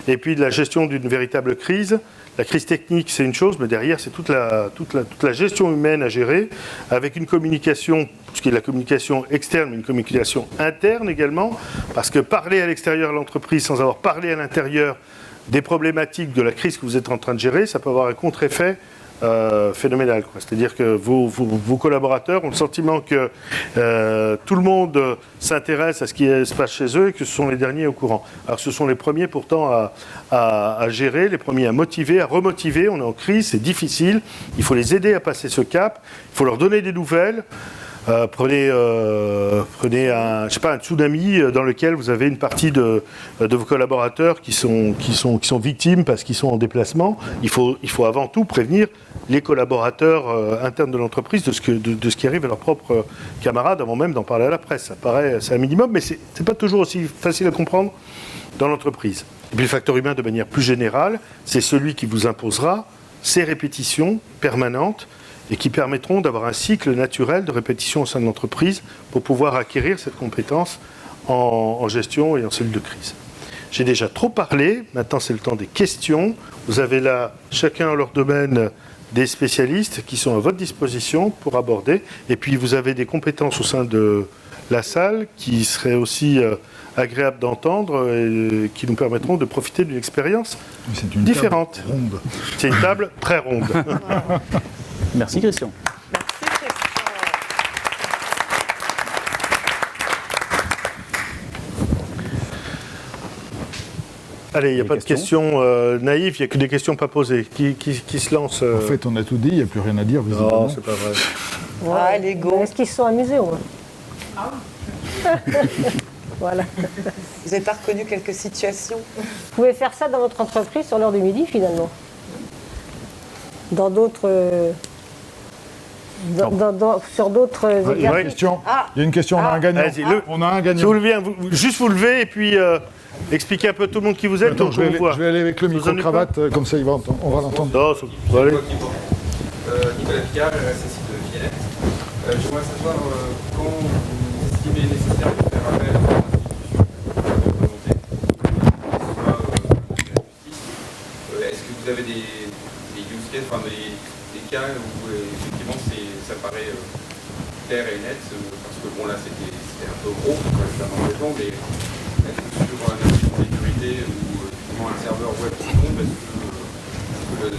Et puis de la gestion d'une véritable crise. La crise technique, c'est une chose, mais derrière, c'est toute la gestion humaine à gérer, avec une communication, ce qui est la communication externe, mais une communication interne également, parce que parler à l'extérieur de l'entreprise sans avoir parlé à l'intérieur des problématiques de la crise que vous êtes en train de gérer, ça peut avoir un contre-effet phénoménal, quoi. C'est-à-dire que vos collaborateurs ont le sentiment que tout le monde s'intéresse à ce qui se passe chez eux et que ce sont les derniers au courant. Alors ce sont les premiers pourtant à gérer, les premiers à motiver, à remotiver. On est en crise, c'est difficile, il faut les aider à passer ce cap, il faut leur donner des nouvelles. Prenez un tsunami dans lequel vous avez une partie de vos collaborateurs qui sont victimes parce qu'ils sont en déplacement. Il faut avant tout prévenir les collaborateurs internes de l'entreprise de ce qui arrive à leurs propres camarades avant même d'en parler à la presse. C'est un minimum, mais c'est pas toujours aussi facile à comprendre dans l'entreprise. Et puis le facteur humain, de manière plus générale, c'est celui qui vous imposera ces répétitions permanentes et qui permettront d'avoir un cycle naturel de répétition au sein de l'entreprise pour pouvoir acquérir cette compétence en gestion et en cellule de crise. J'ai déjà trop parlé, maintenant c'est le temps des questions. Vous avez là, chacun en leur domaine, des spécialistes qui sont à votre disposition pour aborder. Et puis vous avez des compétences au sein de la salle qui seraient aussi agréables d'entendre et qui nous permettront de profiter d'une expérience différente. C'est une table très ronde. Merci Christian. Allez, il n'y a pas de questions naïves, il n'y a que des questions pas posées. Qui se lance En fait, on a tout dit, il n'y a plus rien à dire. Non, c'est pas vrai. Ouais, l'ego. Est-ce qu'ils se sont amusés au moins? Voilà. Vous n'avez pas reconnu quelques situations? Vous pouvez faire ça dans votre entreprise sur l'heure du midi, finalement. Dans d'autres... sur d'autres exercices. Il y a une question, on a un gagnant. On a un gagnant. Si vous levez, juste vous levez et puis expliquez un peu tout le monde qui vous êtes. Attends, je vais aller avec le micro-cravate, comme ça on va l'entendre. Non, allez. Nicolas Picard, RSSI de Villette. J'aimerais savoir quand vous estimez nécessaire de faire appel à une volonté, est-ce que vous avez des use cases, enfin des cas où effectivement ça paraît clair et net, parce que bon là c'était un peu gros, c'est un embêtement, mais sur un incident de sécurité ou effectivement un serveur web qui tombe, est-ce que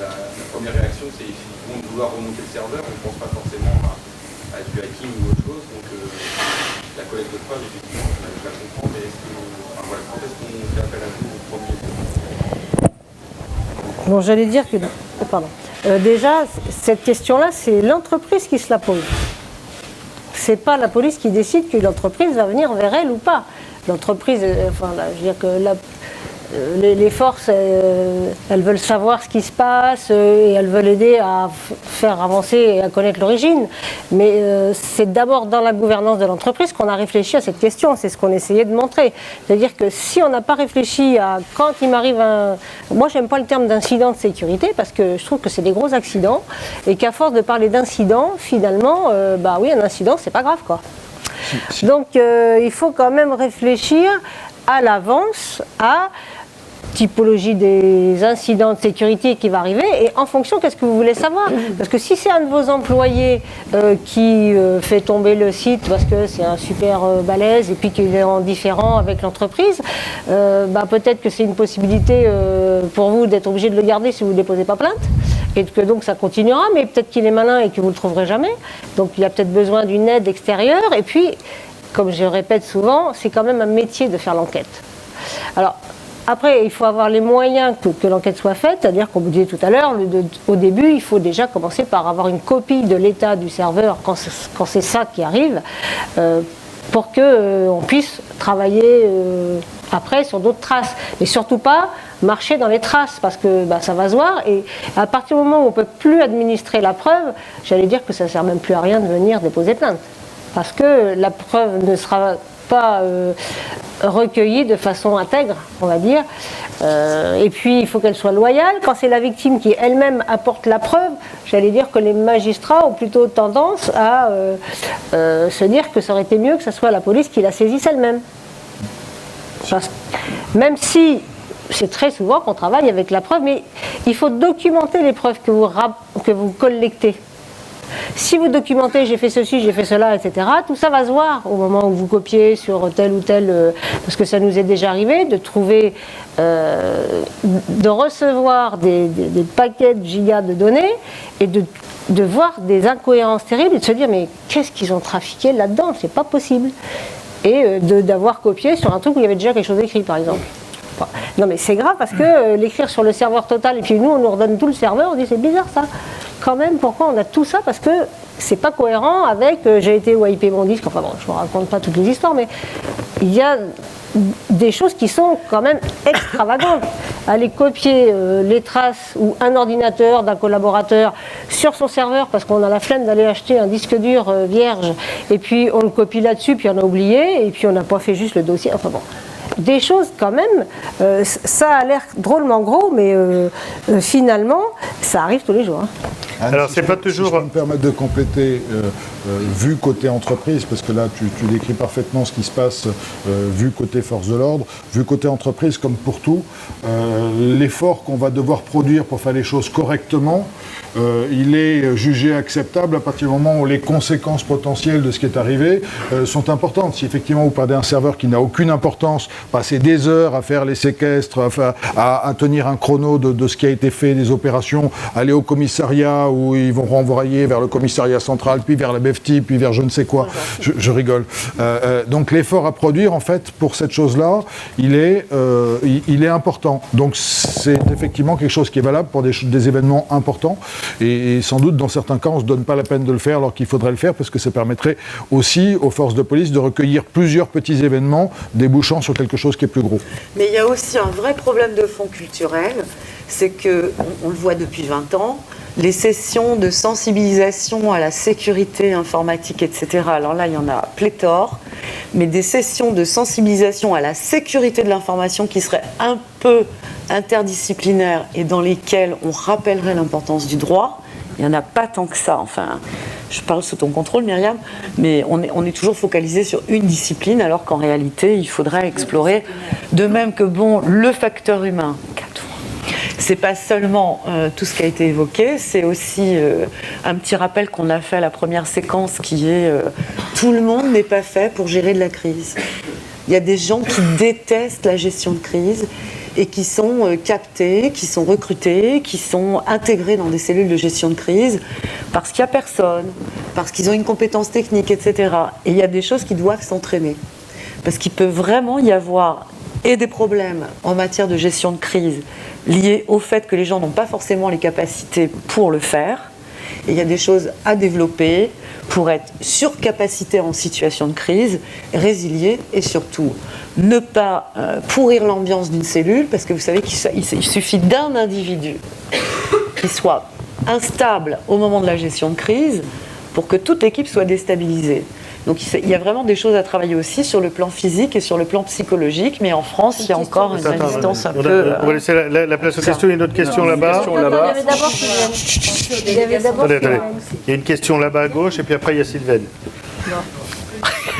la première réaction c'est effectivement de vouloir remonter le serveur, on ne pense pas forcément à du hacking ou autre chose, donc la collecte de preuves effectivement je la comprends, mais quand est-ce qu'on fait appel à vous au premier? Bon, j'allais dire que... Pardon. Déjà, cette question-là, c'est l'entreprise qui se la pose. C'est pas la police qui décide que l'entreprise va venir vers elle ou pas. L'entreprise, enfin, là, je veux dire que les forces, elles veulent savoir ce qui se passe et elles veulent aider à faire avancer et à connaître l'origine. Mais c'est d'abord dans la gouvernance de l'entreprise qu'on a réfléchi à cette question. C'est ce qu'on essayait de montrer. C'est-à-dire que si on n'a pas réfléchi à quand il m'arrive un... Moi, j'aime pas le terme d'incident de sécurité parce que je trouve que c'est des gros accidents et qu'à force de parler d'incident, finalement, bah oui, un incident, c'est pas grave, quoi. Donc, il faut quand même réfléchir à l'avance à typologie des incidents de sécurité qui va arriver et en fonction, qu'est-ce que vous voulez savoir? Parce que si c'est un de vos employés qui fait tomber le site parce que c'est un super balèze et puis qu'il est en différend avec l'entreprise, bah, peut-être que c'est une possibilité pour vous d'être obligé de le garder si vous ne déposez pas plainte et que donc ça continuera, mais peut-être qu'il est malin et que vous ne le trouverez jamais. Donc il y a peut-être besoin d'une aide extérieure et puis, comme je répète souvent, c'est quand même un métier de faire l'enquête. Alors, après, il faut avoir les moyens que l'enquête soit faite, c'est-à-dire, comme vous disiez tout à l'heure, au début, il faut déjà commencer par avoir une copie de l'état du serveur quand c'est ça qui arrive, pour qu'on puisse travailler après sur d'autres traces. Mais surtout pas marcher dans les traces, parce que ça va se voir. Et à partir du moment où on ne peut plus administrer la preuve, j'allais dire que ça ne sert même plus à rien de venir déposer plainte. Parce que la preuve ne sera pas recueillie de façon intègre, on va dire. Et puis, il faut qu'elle soit loyale. Quand c'est la victime qui elle-même apporte la preuve, j'allais dire que les magistrats ont plutôt tendance à se dire que ça aurait été mieux que ce soit la police qui la saisisse elle-même. Même si c'est très souvent qu'on travaille avec la preuve, mais il faut documenter les preuves que vous collectez. Si vous documentez, j'ai fait ceci, j'ai fait cela, etc., tout ça va se voir au moment où vous copiez sur tel ou tel, parce que ça nous est déjà arrivé de trouver, de recevoir des paquets de gigas de données et de voir des incohérences terribles et de se dire mais qu'est-ce qu'ils ont trafiqué là-dedans, c'est pas possible. Et d'avoir copié sur un truc où il y avait déjà quelque chose écrit, par exemple. Non mais c'est grave parce que l'écrire sur le serveur Total et puis nous on nous redonne tout le serveur, on dit c'est bizarre ça. Quand même, pourquoi on a tout ça? Parce que c'est pas cohérent avec j'ai été wiper mon disque, enfin bon, je ne raconte pas toutes les histoires, mais il y a des choses qui sont quand même extravagantes. Aller copier les traces ou un ordinateur d'un collaborateur sur son serveur parce qu'on a la flemme d'aller acheter un disque dur vierge et puis on le copie là-dessus puis on a oublié et puis on n'a pas fait juste le dossier, enfin bon. Des choses quand même, ça a l'air drôlement gros, mais finalement, ça arrive tous les jours. Hein. Anne, Alors, c'est pas toujours. Si je peux me permettre de compléter, vu côté entreprise, parce que là, tu décris parfaitement ce qui se passe, vu côté force de l'ordre, vu côté entreprise, comme pour tout, l'effort qu'on va devoir produire pour faire les choses correctement, il est jugé acceptable à partir du moment où les conséquences potentielles de ce qui est arrivé sont importantes. Si effectivement vous perdez un serveur qui n'a aucune importance, passer des heures à faire les séquestres, à tenir un chrono de ce qui a été fait, des opérations, aller au commissariat où ils vont renvoyer vers le commissariat central, puis vers la BEFTI, puis vers je ne sais quoi, je rigole. Donc l'effort à produire, en fait, pour cette chose-là, il est important. Donc c'est effectivement quelque chose qui est valable pour des événements importants. Et sans doute, dans certains cas, on ne se donne pas la peine de le faire alors qu'il faudrait le faire parce que ça permettrait aussi aux forces de police de recueillir plusieurs petits événements débouchant sur quelque chose qui est plus gros. Mais il y a aussi un vrai problème de fond culturel, c'est que, on le voit depuis 20 ans, les sessions de sensibilisation à la sécurité informatique, etc., alors là, il y en a pléthore, mais des sessions de sensibilisation à la sécurité de l'information qui seraient un peu interdisciplinaires et dans lesquelles on rappellerait l'importance du droit, il n'y en a pas tant que ça. Enfin, je parle sous ton contrôle, Myriam, mais on est toujours focalisé sur une discipline, alors qu'en réalité, il faudrait explorer, de même que, le facteur humain, c'est pas seulement tout ce qui a été évoqué, c'est aussi un petit rappel qu'on a fait à la première séquence qui est tout le monde n'est pas fait pour gérer de la crise. Il y a des gens qui détestent la gestion de crise et qui sont captés, qui sont recrutés, qui sont intégrés dans des cellules de gestion de crise parce qu'il n'y a personne, parce qu'ils ont une compétence technique, etc. Et il y a des choses qui doivent s'entraîner. Parce qu'il peut vraiment y avoir et des problèmes en matière de gestion de crise liés au fait que les gens n'ont pas forcément les capacités pour le faire. Et il y a des choses à développer pour être surcapacité en situation de crise, résilier et surtout ne pas pourrir l'ambiance d'une cellule, parce que vous savez qu'il suffit d'un individu qui soit instable au moment de la gestion de crise pour que toute l'équipe soit déstabilisée. Donc il y a vraiment des choses à travailler aussi sur le plan physique et sur le plan psychologique, mais en France, il y a encore une résistance un peu... On va laisser la place aux questions. Il y a une autre question là-bas. Il y avait d'abord Attendez. Il y a une question là-bas à gauche, et puis après il y a Sylvaine.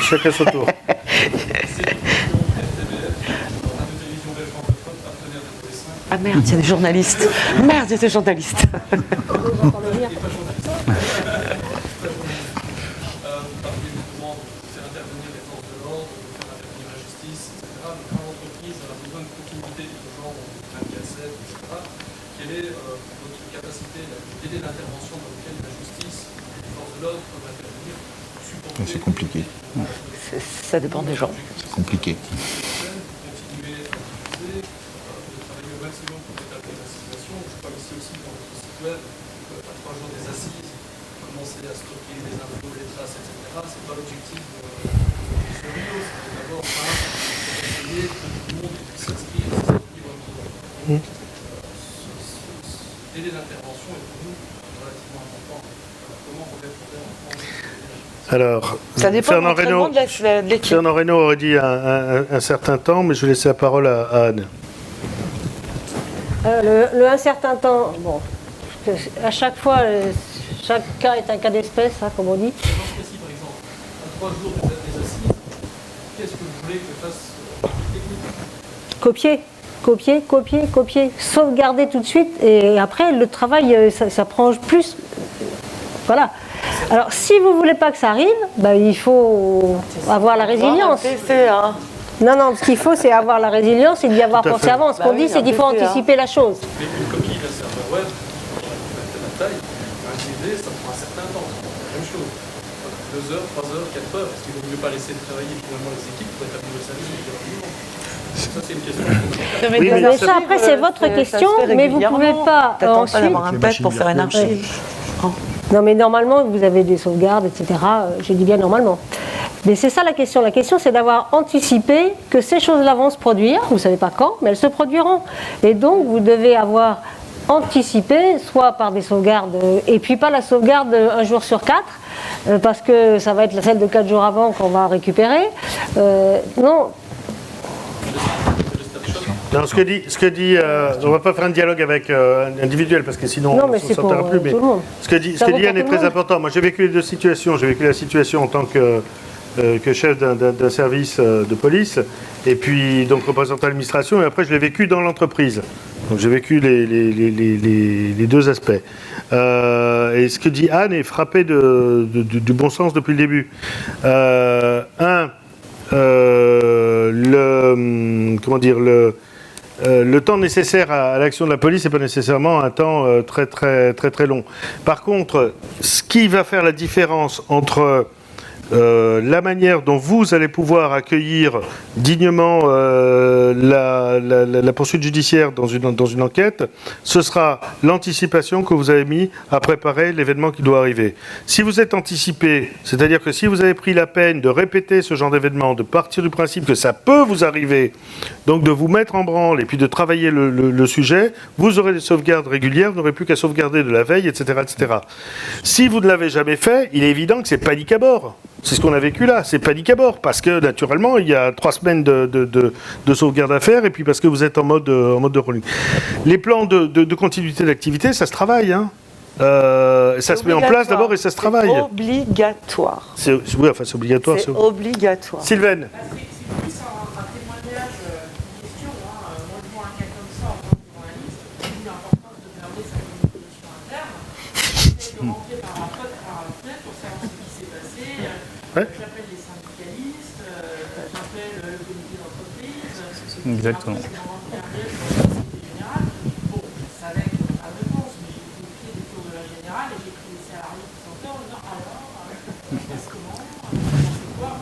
Chacun son tour. Ah merde, il y a des journalistes. Merde, il y a des journalistes. C'est compliqué. Ça dépend des gens. C'est compliqué. essayer que tout le monde s'exprime, c'est ça qui va nous ce délai d'intervention est pour nous relativement important. Alors, comment on fait Ça dépend Fernand de l'entraînement Reynaud, de l'équipe. Fernand Reynaud aurait dit un certain temps, mais je vais laisser la parole à Anne. Le un certain temps, bon, à chaque fois, chaque cas est un cas d'espèce, hein, comme on dit. Dans ce cas-ci, par exemple, à 3 jours vous êtes des assises, qu'est-ce que vous voulez que fasse technique? Copier, sauvegarder tout de suite, et après, le travail, ça prend plus. Voilà. Alors, si vous ne voulez pas que ça arrive, ben, il faut avoir la résilience. Non, ce qu'il faut, c'est avoir la résilience et d'y avoir pensé avant. Ce qu'on dit, c'est qu'il faut anticiper la chose. Mais une coquille d'un serveur web, la taille, un CD, ça prend un certain temps. C'est la même chose. 2 heures, 3 heures, 4 heures. Est-ce qu'il ne vaut mieux pas laisser travailler finalement les équipes pour établir le service plus rapidement? Ça, c'est une question. Mais ça, après, c'est votre question, mais vous ne pouvez pas ensuite... d'avoir un pet pour faire une archive. Non, mais normalement, vous avez des sauvegardes, etc. Je dis bien normalement. Mais c'est ça la question. La question, c'est d'avoir anticipé que ces choses-là vont se produire. Vous ne savez pas quand, mais elles se produiront. Et donc, vous devez avoir anticipé, soit par des sauvegardes, et puis pas la sauvegarde 1 jour sur 4, parce que ça va être celle de 4 jours avant qu'on va récupérer. Non. Non, ce que dit on va pas faire un dialogue avec individuel parce que sinon on ne s'entendra plus. Mais ce que dit Anne est très important. Moi, j'ai vécu les deux situations. J'ai vécu la situation en tant que chef d'un service de police, et puis donc représentant l'administration, et après je l'ai vécu dans l'entreprise. Donc j'ai vécu les deux aspects. Et ce que dit Anne est frappé du bon sens depuis le début. Le temps nécessaire à l'action de la police n'est pas nécessairement un temps très long. Par contre, ce qui va faire la différence entre la manière dont vous allez pouvoir accueillir dignement la poursuite judiciaire dans une enquête, ce sera l'anticipation que vous avez mis à préparer l'événement qui doit arriver. Si vous êtes anticipé, c'est-à-dire que si vous avez pris la peine de répéter ce genre d'événement, de partir du principe que ça peut vous arriver, donc de vous mettre en branle et puis de travailler le sujet, vous aurez des sauvegardes régulières, vous n'aurez plus qu'à sauvegarder de la veille, etc., etc. Si vous ne l'avez jamais fait, il est évident que c'est panique à bord. C'est ce qu'on a vécu là, c'est panique à bord, parce que naturellement, il y a 3 semaines de sauvegarde à faire, et puis parce que vous êtes en mode de rolling. Les plans de continuité d'activité, ça se travaille. Hein. Ça se met en place d'abord et ça se travaille. C'est obligatoire. Oui, enfin, c'est obligatoire. C'est obligatoire. Sylvaine. J'appelle les syndicalistes, j'appelle le comité d'entreprise. Exactement. Bon, je savais que j'avais pas de réponse, mais j'ai fait des tours de la générale et j'ai pris les salariés qui sont en disant alors, comment, c'est quoi?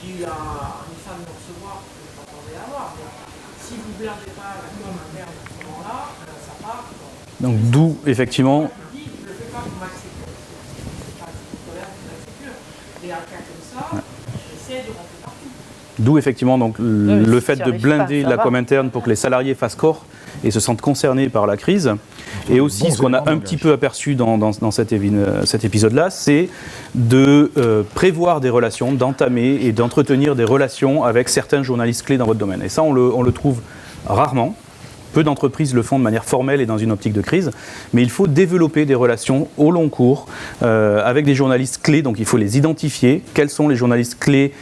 J'ai eu une femme de recevoir que je m'attendais à avoir. Mais si vous ne blindez pas la com interne à ce moment-là, ça part. Donc d'où effectivement. D'où effectivement donc, le fait de blinder la com interne pour que les salariés fassent corps et se sentent concernés par la crise. Et aussi, ce qu'on a un petit peu aperçu dans cet épisode-là, c'est de prévoir des relations, d'entamer et d'entretenir des relations avec certains journalistes clés dans votre domaine. Et ça, on le trouve rarement. Peu d'entreprises le font de manière formelle et dans une optique de crise, mais il faut développer des relations au long cours avec des journalistes clés, donc il faut les identifier. Quels sont les journalistes clés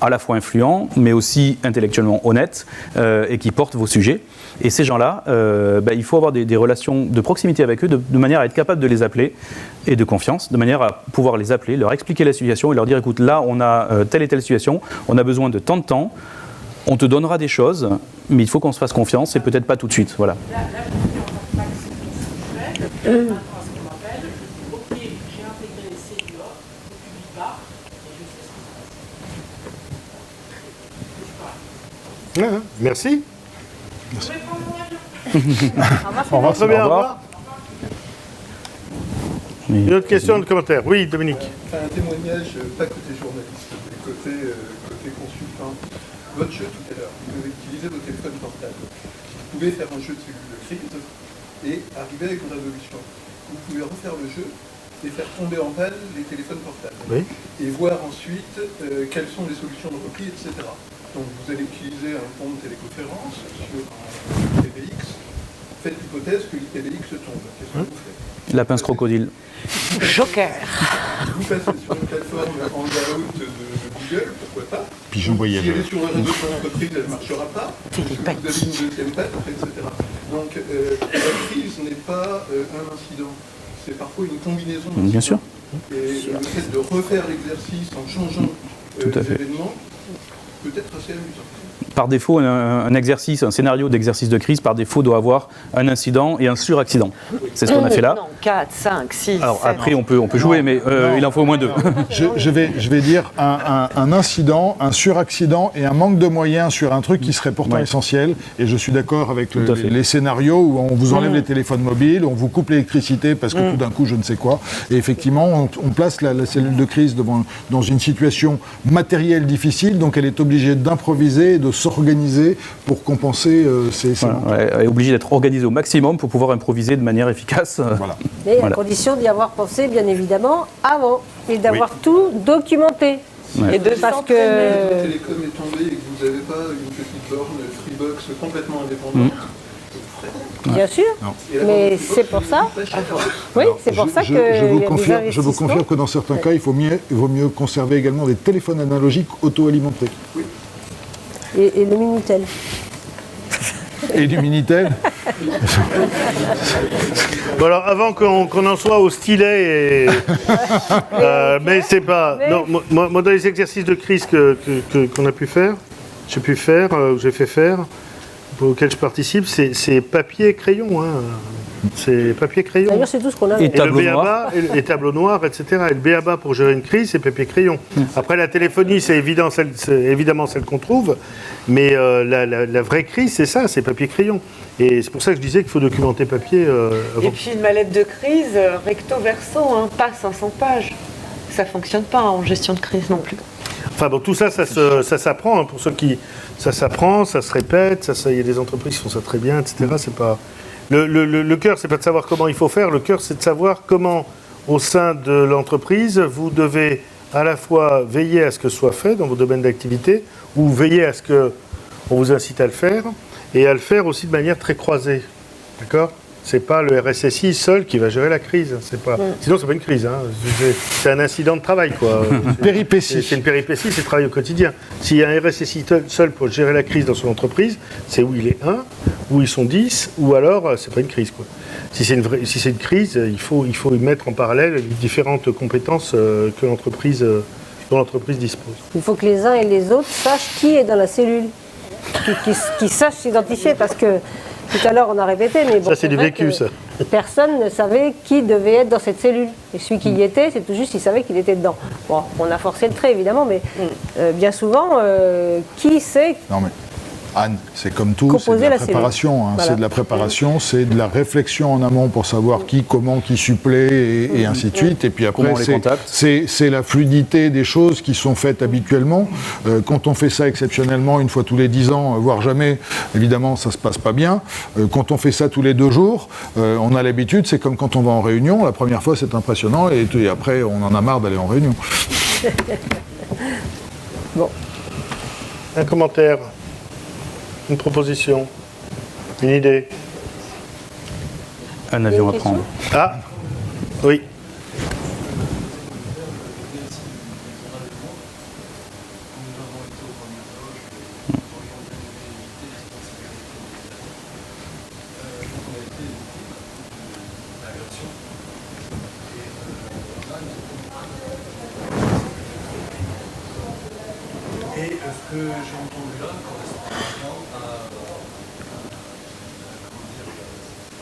à la fois influents, mais aussi intellectuellement honnêtes et qui portent vos sujets. Et ces gens-là, il faut avoir des relations de proximité avec eux, de manière à être capable de les appeler, et de confiance, de manière à pouvoir les appeler, leur expliquer la situation et leur dire, écoute, là, on a telle et telle situation, on a besoin de tant de temps, on te donnera des choses, mais il faut qu'on se fasse confiance et peut-être pas tout de suite. Voilà. Merci. On va très bien. Au revoir. Une autre question, un commentaire. Oui, Dominique. Un témoignage, pas côté journaliste, mais côté consultant. votre jeu tout à l'heure. Vous pouvez utiliser vos téléphones portables. Vous pouvez faire un jeu de cellules de crise et arriver avec une résolution. Vous pouvez refaire le jeu et faire tomber en panne les téléphones portables. Oui. Et voir ensuite quelles sont les solutions de repli, etc. Donc vous allez utiliser un pont de téléconférence sur un IPv6. Faites l'hypothèse que l'IPv6 tombe. Qu'est-ce que vous faites? La pince crocodile. Joker. Vous passez sur une plateforme Hangout de Google, pourquoi pas. Pigeon voyelle. Si elle est sur un réseau de l'entreprise, elle ne marchera pas. Vous avez une deuxième patte, etc. Donc la crise n'est pas un incident. C'est parfois une combinaison d'incidents. Bien sûr. Et le fait de refaire l'exercice en changeant Tout à fait. les événements peut être assez amusant. Par défaut, un exercice, un scénario d'exercice de crise, par défaut, doit avoir un incident et un suraccident. C'est ce qu'on a fait là. Non, 4, 5, 6. Alors 7. après, on peut jouer, mais il en faut au moins 2. Je vais dire un incident, un suraccident et un manque de moyens sur un truc qui serait pourtant essentiel. Et je suis d'accord avec Tout à fait. les scénarios où on vous enlève les téléphones mobiles, on vous coupe l'électricité parce que tout d'un coup je ne sais quoi. Et effectivement, on place la cellule de crise dans une situation matérielle difficile, donc elle est obligée d'improviser, de s'organiser pour compenser ces manques. Elle est obligée d'être organisée au maximum pour pouvoir improviser de manière efficace. Voilà. Mais à condition d'y avoir pensé, bien évidemment, avant, et d'avoir tout documenté. Et de Parce Si que... le télécom est tombé et que vous n'avez pas une petite borne Freebox complètement indépendante, Bien sûr, mais c'est pour ça. Oui, c'est pour ça que Je vous confirme que dans certains cas, il vaut mieux conserver également des téléphones analogiques auto-alimentés. Et le Minitel. Et du Minitel. Bon alors, avant qu'on en soit au stylet, mais c'est pas... Non, moi, dans les exercices de crise qu'on a pu faire, j'ai fait faire, auxquels je participe, c'est papier et crayon. Hein. C'est papier et crayon. D'ailleurs, c'est tout ce qu'on a. Et Et tableau le noir. BABA, et tableau noir, etc. Et le BABA pour gérer une crise, c'est papier crayon. Après, la téléphonie, c'est évidemment celle qu'on trouve, mais la vraie crise, c'est ça, c'est papier crayon. Et c'est pour ça que je disais qu'il faut documenter papier avant. Et puis une mallette de crise, recto verso, hein, pas 500 pages. Ça fonctionne pas en gestion de crise non plus. Enfin bon, tout ça, ça s'apprend. Hein, pour ceux qui, ça s'apprend, ça se répète. Il y a des entreprises qui font ça très bien, etc. C'est pas le cœur, c'est pas de savoir comment il faut faire. Le cœur, c'est de savoir comment, au sein de l'entreprise, vous devez à la fois veiller à ce que ce soit fait dans vos domaines d'activité, ou veiller à ce que on vous incite à le faire, et à le faire aussi de manière très croisée. D'accord ? C'est pas le RSSI seul qui va gérer la crise. C'est pas... Sinon, c'est pas une crise. Hein. C'est un incident de travail, quoi. Péripétie. C'est une péripétie, c'est le travail au quotidien. S'il y a un RSSI seul pour gérer la crise dans son entreprise, c'est où il est 1, où ils sont 10, ou alors c'est pas une crise, quoi. Si c'est une crise, il faut mettre en parallèle les différentes compétences dont l'entreprise dispose. Il faut que les uns et les autres sachent qui est dans la cellule, qui sachent s'identifier, parce que tout à l'heure on a répété, mais bon, Ça, c'est du vrai vécu, que ça. personne ne savait qui devait être dans cette cellule. Et celui qui y était, c'est tout juste qu'il savait qu'il était dedans. Bon, on a forcé le trait évidemment, mais bien souvent, qui sait. Non mais Anne, c'est comme tout, c'est de Composer la la cellule. préparation. Hein. Voilà. C'est de la préparation, c'est de la réflexion en amont pour savoir qui, comment, qui supplée et ainsi de suite. Et puis après, Comment on les contacte. c'est la fluidité des choses qui sont faites habituellement. Quand on fait ça exceptionnellement, une fois tous les 10 ans, voire jamais, évidemment, ça se passe pas bien. Quand on fait ça tous les 2 jours, on a l'habitude, c'est comme quand on va en réunion. La première fois, c'est impressionnant et après, on en a marre d'aller en réunion. Bon. Un commentaire, une proposition, une idée. Un avion à prendre. Ah, oui. Et ce que j'ai entendu là correspond à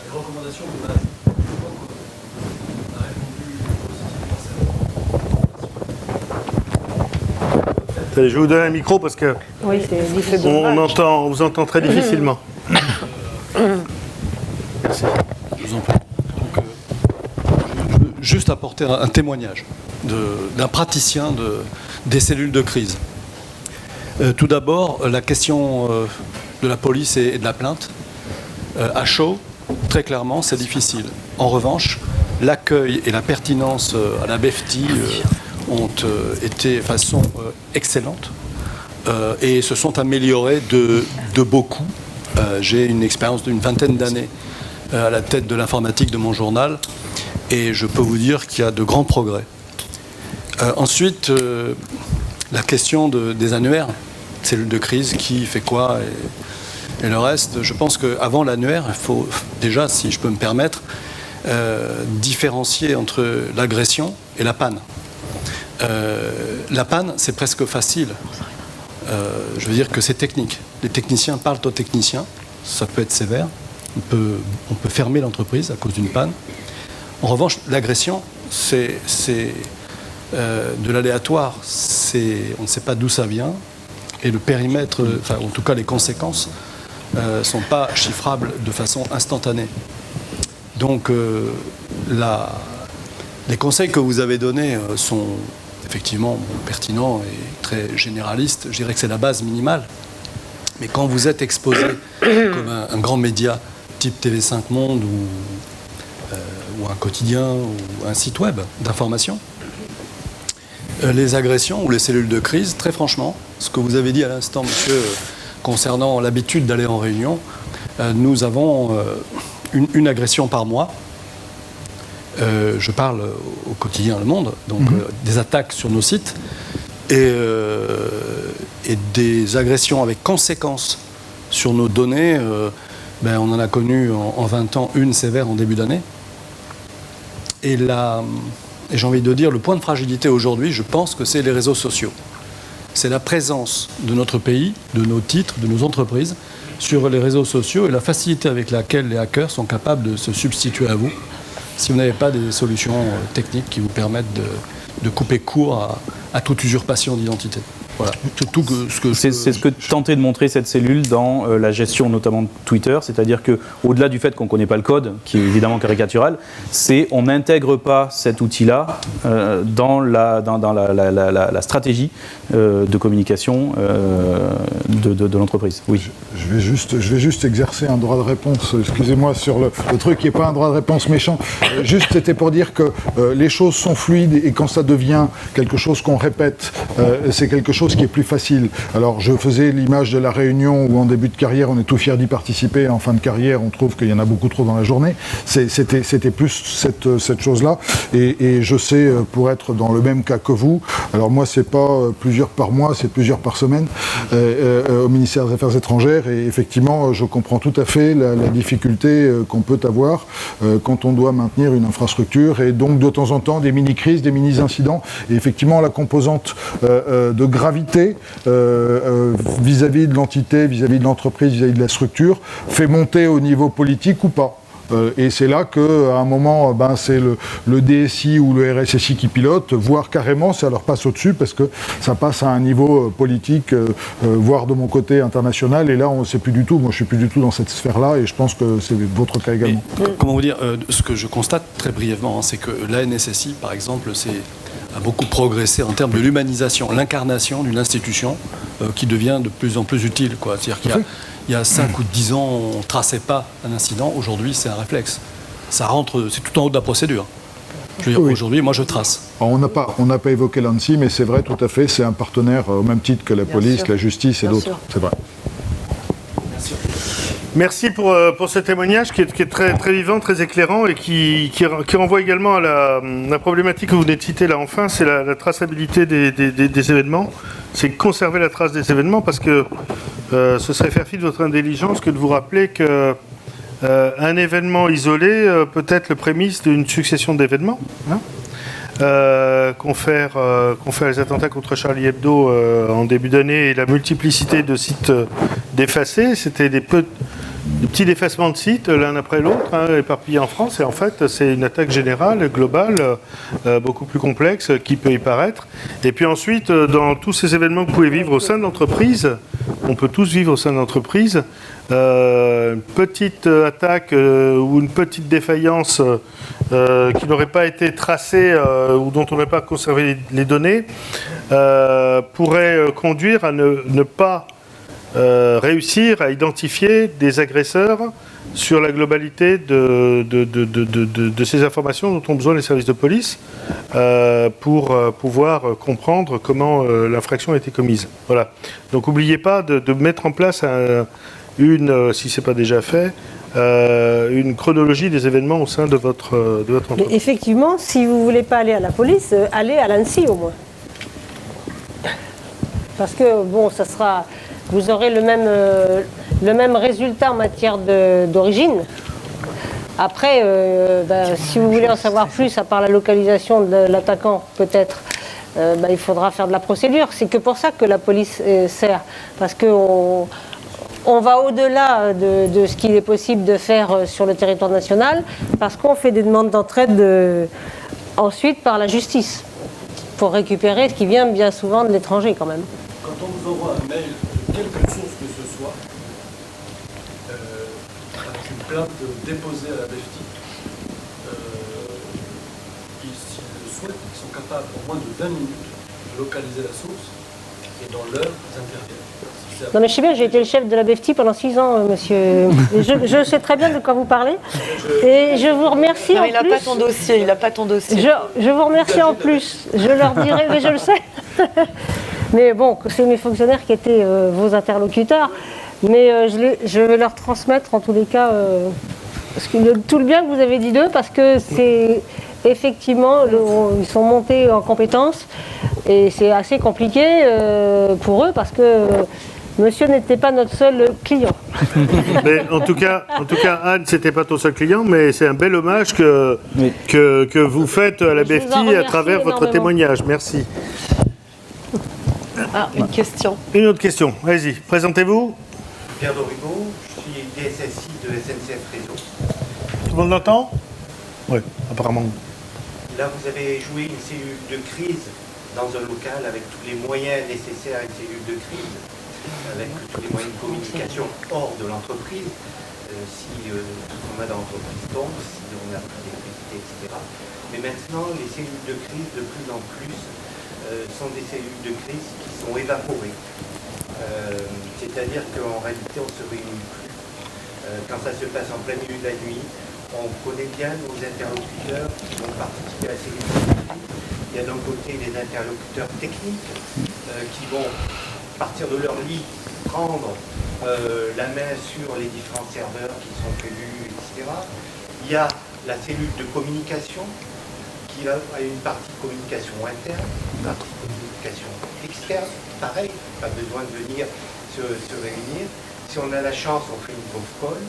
les recommandations de base. On a répondu positivement. Je vais vous donner un micro parce que Oui, c'est difficile. on vous entend très difficilement. Merci. Je vous en prie. Donc, je veux juste apporter un témoignage d'un praticien des cellules de crise. Tout d'abord, la question de la police et de la plainte. À chaud, très clairement, c'est difficile. En revanche, l'accueil et la pertinence à la BEFTI sont excellentes et se sont améliorées de beaucoup. J'ai une expérience d'une vingtaine d'années à la tête de l'informatique de mon journal et je peux vous dire qu'il y a de grands progrès. Ensuite, la question des annuaires, cellules de crise, qui fait quoi et le reste. Je pense qu'avant l'annuaire, il faut déjà, si je peux me permettre, différencier entre l'agression et la panne. La panne, c'est presque facile. Je veux dire que c'est technique. Les techniciens parlent aux techniciens, ça peut être sévère, on peut fermer l'entreprise à cause d'une panne. En revanche, l'agression, c'est de l'aléatoire, on ne sait pas d'où ça vient, et le périmètre, en tout cas les conséquences, ne sont pas chiffrables de façon instantanée. Donc les conseils que vous avez donnés sont effectivement pertinents et très généralistes. Je dirais que c'est la base minimale. Mais quand vous êtes exposé comme un grand média type TV5 Monde ou un quotidien ou un site web d'information, les agressions ou les cellules de crise, très franchement, ce que vous avez dit à l'instant, monsieur, concernant l'habitude d'aller en réunion, nous avons une agression par mois. Je parle au quotidien Le Monde, donc des attaques sur nos sites et des agressions avec conséquences sur nos données. On en a connu en 20 ans une sévère en début d'année. Et j'ai envie de dire, le point de fragilité aujourd'hui, je pense que c'est les réseaux sociaux. C'est la présence de notre pays, de nos titres, de nos entreprises sur les réseaux sociaux et la facilité avec laquelle les hackers sont capables de se substituer à vous si vous n'avez pas des solutions techniques qui vous permettent de couper court à toute usurpation d'identité. Voilà. C'est ce que tentait de montrer cette cellule dans la gestion notamment de Twitter, c'est-à-dire qu'au-delà du fait qu'on ne connaît pas le code, qui est évidemment caricatural, on n'intègre pas cet outil-là dans la stratégie de communication de l'entreprise. Oui. Je vais juste exercer un droit de réponse, excusez-moi, sur le truc qui n'est pas un droit de réponse méchant. Juste, c'était pour dire que les choses sont fluides et quand ça devient quelque chose qu'on répète, c'est quelque chose qui est plus facile. Alors, je faisais l'image de la réunion où en début de carrière, on est tout fier d'y participer. En fin de carrière, on trouve qu'il y en a beaucoup trop dans la journée. C'était plus cette chose-là. Et je sais, pour être dans le même cas que vous, alors moi, c'est pas plusieurs par mois, c'est plusieurs par semaine au ministère des Affaires étrangères. Et effectivement, je comprends tout à fait la difficulté qu'on peut avoir quand on doit maintenir une infrastructure. Et donc, de temps en temps, des mini-crises, des mini-incidents. Et effectivement, la composante de gravité vis-à-vis de l'entité, vis-à-vis de l'entreprise, vis-à-vis de la structure, fait monter au niveau politique ou pas. Et c'est là qu'à un moment, c'est le DSI ou le RSSI qui pilote, voire carrément, ça leur passe au-dessus parce que ça passe à un niveau politique, voire de mon côté international. Et là, on ne sait plus du tout. Moi, je ne suis plus du tout dans cette sphère-là et je pense que c'est votre cas également. Comment vous dire, ce que je constate très brièvement, c'est que la NSSI, par exemple, a beaucoup progressé en termes de l'humanisation, l'incarnation d'une institution qui devient de plus en plus utile. C'est-à-dire qu'il y a 5 ou 10 ans, on ne traçait pas un incident. Aujourd'hui, c'est un réflexe. Ça rentre, c'est tout en haut de la procédure. Je veux dire, aujourd'hui, moi, je trace. On n'a pas évoqué l'ANSSI, mais c'est vrai, tout à fait, c'est un partenaire au même titre que la police, la justice et d'autres. C'est vrai. Merci pour ce témoignage qui est très, très vivant, très éclairant et qui renvoie également à la problématique que vous venez de citer là enfin, c'est la traçabilité des événements. C'est conserver la trace des événements parce que ce serait faire fi de votre intelligence que de vous rappeler que un événement isolé peut être le prémisse d'une succession d'événements. Qu'ont fait les attentats contre Charlie Hebdo en début d'année et la multiplicité de sites défacés, c'était des petits défacements de sites l'un après l'autre, éparpillés en France, et en fait c'est une attaque générale, globale, beaucoup plus complexe qui peut y paraître. Et puis ensuite, dans tous ces événements que vous pouvez vivre au sein de l'entreprise, on peut tous vivre au sein de l'entreprise, une petite attaque ou une petite défaillance qui n'aurait pas été tracée ou dont on n'aurait pas conservé les données pourrait conduire à ne pas réussir à identifier des agresseurs sur la globalité de ces informations dont ont besoin les services de police pour pouvoir comprendre comment l'infraction a été commise. Voilà. Donc n'oubliez pas de mettre en place si ce n'est pas déjà fait, une chronologie des événements au sein de votre entreprise. Mais effectivement, si vous ne voulez pas aller à la police, allez à l'ANSSI au moins. Parce que, bon, vous aurez le même résultat en matière d'origine. Après, si vous voulez en savoir plus, à part la localisation de l'attaquant, peut-être, il faudra faire de la procédure. C'est que pour ça que la police sert. Parce qu'on va au-delà de ce qu'il est possible de faire sur le territoire national, parce qu'on fait des demandes d'entraide ensuite par la justice, pour récupérer ce qui vient bien souvent de l'étranger quand même. Quand on vous envoie un mail de quelque source que ce soit, avec une plainte déposée à la BEFTI, s'ils le souhaitent, ils sont capables en moins de 20 minutes de localiser la source et dans l'heure, ils interviennent. Non mais je sais bien, j'ai été le chef de la BEFTI pendant 6 ans, monsieur. Et je sais très bien de quoi vous parlez. Et je vous remercie en plus. Il n'a pas ton dossier, il n'a pas ton dossier. Je vous remercie en plus. Je leur dirai, mais je le sais. Mais bon, c'est mes fonctionnaires qui étaient vos interlocuteurs. Mais je vais leur transmettre en tous les cas tout le bien que vous avez dit d'eux, parce que c'est effectivement, ils sont montés en compétences et c'est assez compliqué pour eux parce que monsieur n'était pas notre seul client. Mais en tout cas, Anne, c'était pas ton seul client, mais c'est un bel hommage que vous faites à la BEFTI à travers votre témoignage. Merci. Ah, une question. Une autre question. Allez-y, présentez-vous. Pierre Dorigo, je suis DSSI de SNCF Réseau. Tout le monde l'entend? Oui, apparemment. Là, vous avez joué une cellule de crise dans un local avec tous les moyens nécessaires à une cellule de crise, avec tous les moyens de communication hors de l'entreprise, si tout ce qu'on a dans l'entreprise tombe, si on a plus d'électricité, etc. Mais maintenant, les cellules de crise, de plus en plus, sont des cellules de crise qui sont évaporées. C'est-à-dire qu'en réalité, on ne se réunit plus. Quand ça se passe en plein milieu de la nuit, on connaît bien nos interlocuteurs qui vont participer à ces cellulaires. Il y a d'un côté les interlocuteurs techniques qui vont partir de leur lit, prendre la main sur les différents serveurs qui sont prévus, etc. Il y a la cellule de communication qui a une partie communication interne, une partie communication externe. Pareil, pas besoin de venir se réunir. Si on a la chance, on fait une conf call,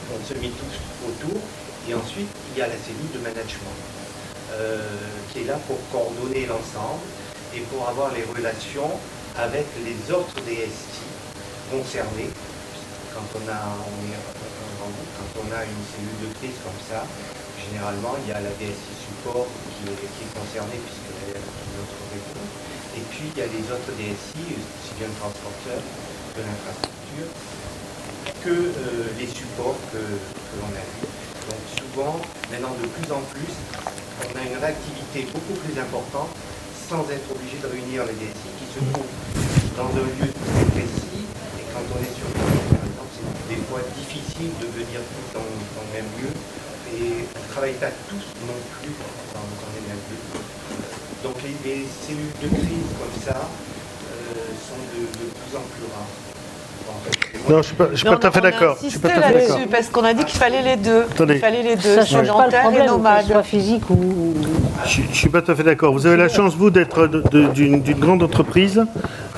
on se met tous autour, et ensuite il y a la cellule de management qui est là pour coordonner l'ensemble et pour avoir les relations avec les autres DSI concernés. Quand on a une cellule de crise comme ça, généralement il y a la DSI support qui est concernée puisqu'elle est notre réseau. Et puis il y a les autres DSI, aussi bien le transporteur de l'infrastructure, que les supports que l'on a vus. Donc souvent, maintenant de plus en plus, on a une réactivité beaucoup plus importante sans être obligé de réunir les DSI qui se trouvent dans un lieu très précis. Et quand on est sur par exemple, c'est des fois difficile de venir tous dans le même lieu. Et on ne travaille pas tous non plus dans les mêmes lieux. Donc les cellules de crise comme ça sont de plus en plus rares. Non, je ne suis pas tout à fait d'accord. Je suis pas tout à fait d'accord. Parce qu'on a dit qu'il fallait les deux. Attendez. Il fallait les deux, Ça change pas le sédentaire et problème, nomade. que ce soit physique ou... Je ne suis pas tout à fait d'accord. Vous avez la chance, vous, d'être d'une grande entreprise,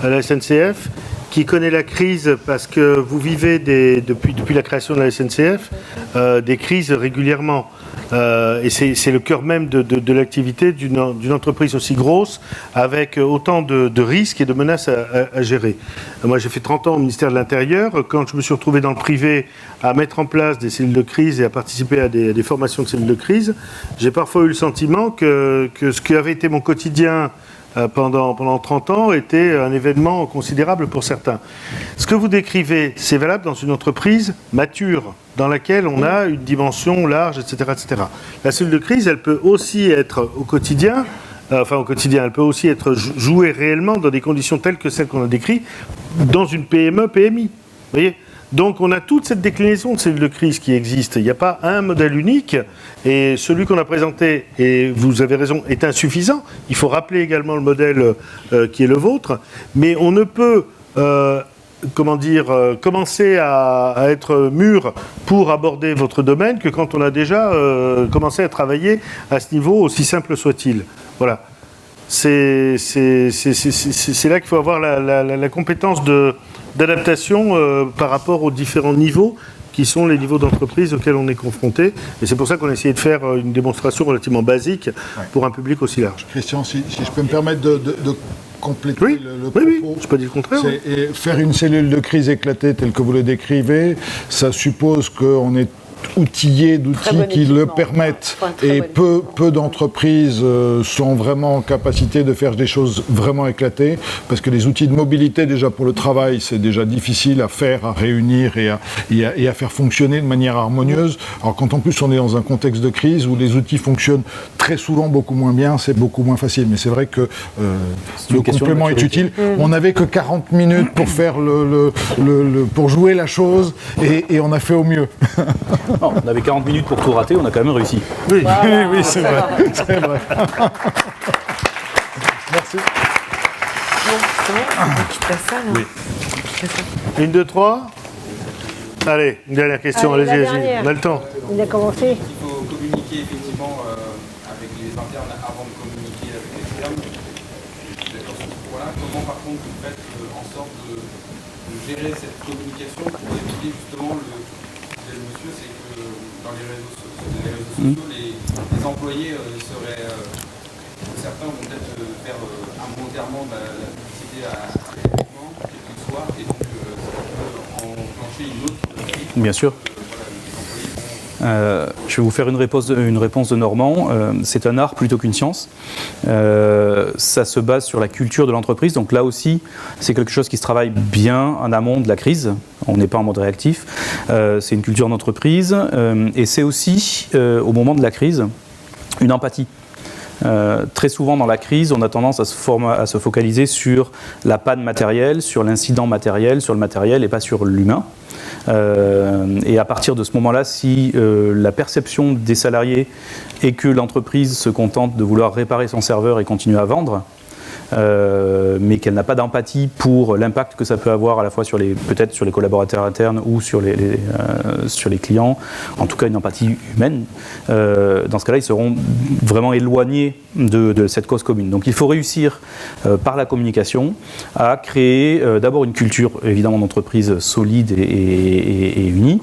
à la SNCF, qui connaît la crise parce que vous vivez depuis la création de la SNCF des crises régulièrement. Et c'est le cœur même de l'activité d'une entreprise aussi grosse, avec autant de risques et de menaces à gérer. Moi, j'ai fait 30 ans au ministère de l'Intérieur. Quand je me suis retrouvé dans le privé à mettre en place des cellules de crise et à participer à des formations de cellules de crise, j'ai parfois eu le sentiment que ce qui avait été mon quotidien pendant 30 ans était un événement considérable pour certains. Ce que vous décrivez, c'est valable dans une entreprise mature, dans laquelle on a une dimension large, etc., etc. La cellule de crise, elle peut aussi être au quotidien, elle peut aussi être jouée réellement dans des conditions telles que celles qu'on a décrites dans une PME, PMI. Vous voyez ? Donc on a toute cette déclinaison de cellules de crise qui existe. Il n'y a pas un modèle unique, et celui qu'on a présenté, et vous avez raison, est insuffisant. Il faut rappeler également le modèle qui est le vôtre, mais on ne peut commencer à être mûr pour aborder votre domaine que quand on a déjà commencé à travailler à ce niveau, aussi simple soit-il. Voilà. C'est là qu'il faut avoir la compétence d'adaptation par rapport aux différents niveaux qui sont les niveaux d'entreprise auxquels on est confronté. Et c'est pour ça qu'on a essayé de faire une démonstration relativement basique pour un public aussi large. Christian, si je peux me permettre de compléter le propos. Oui, je ne peux pas dire le contraire. Faire une cellule de crise éclatée telle que vous le décrivez, ça suppose qu'on est outillé d'outils qui le permettent. Et peu d'entreprises sont vraiment en capacité de faire des choses vraiment éclatées, parce que les outils de mobilité, déjà pour le travail, c'est déjà difficile à faire, à réunir et à faire fonctionner de manière harmonieuse. Alors quand en plus on est dans un contexte de crise où les outils fonctionnent très souvent beaucoup moins bien, c'est beaucoup moins facile. Mais c'est vrai que le complément est utile. On n'avait que 40 minutes pour faire pour jouer la chose, et on a fait au mieux. Non, on avait 40 minutes pour tout rater, on a quand même réussi. Oui, oui, c'est vrai. C'est vrai. Merci. Bon, c'est bon, je passe ça, là. Oui. 1, 2, 3. Allez, une dernière question, allez-y, on a le temps. Il a commencé. Il faut communiquer effectivement avec les internes avant de communiquer avec les externes. Je suis d'accord sur ce point-là. Comment par contre vous faites en sorte de gérer cette communication pour éviter justement monsieur, c'est que dans les réseaux sociaux, les employés certains vont peut-être faire involontairement de la publicité à l'événement, quel qu'il soit, et donc ça peut enclencher une autre. Bien sûr. Je vais vous faire une réponse de Normand. C'est un art plutôt qu'une science. Ça se base sur la culture de l'entreprise. Donc là aussi, c'est quelque chose qui se travaille bien en amont de la crise. On n'est pas en mode réactif. C'est une culture d'entreprise. Et c'est aussi, au moment de la crise, une empathie. Très souvent dans la crise, on a tendance à se focaliser sur la panne matérielle, sur l'incident matériel, sur le matériel et pas sur l'humain. Et à partir de ce moment-là, si la perception des salariés est que l'entreprise se contente de vouloir réparer son serveur et continuer à vendre, mais qu'elle n'a pas d'empathie pour l'impact que ça peut avoir à la fois peut-être sur les collaborateurs internes ou sur les clients, en tout cas une empathie humaine, dans ce cas-là, ils seront vraiment éloignés de cette cause commune. Donc il faut réussir par la communication à créer d'abord une culture évidemment d'entreprise solide et unie,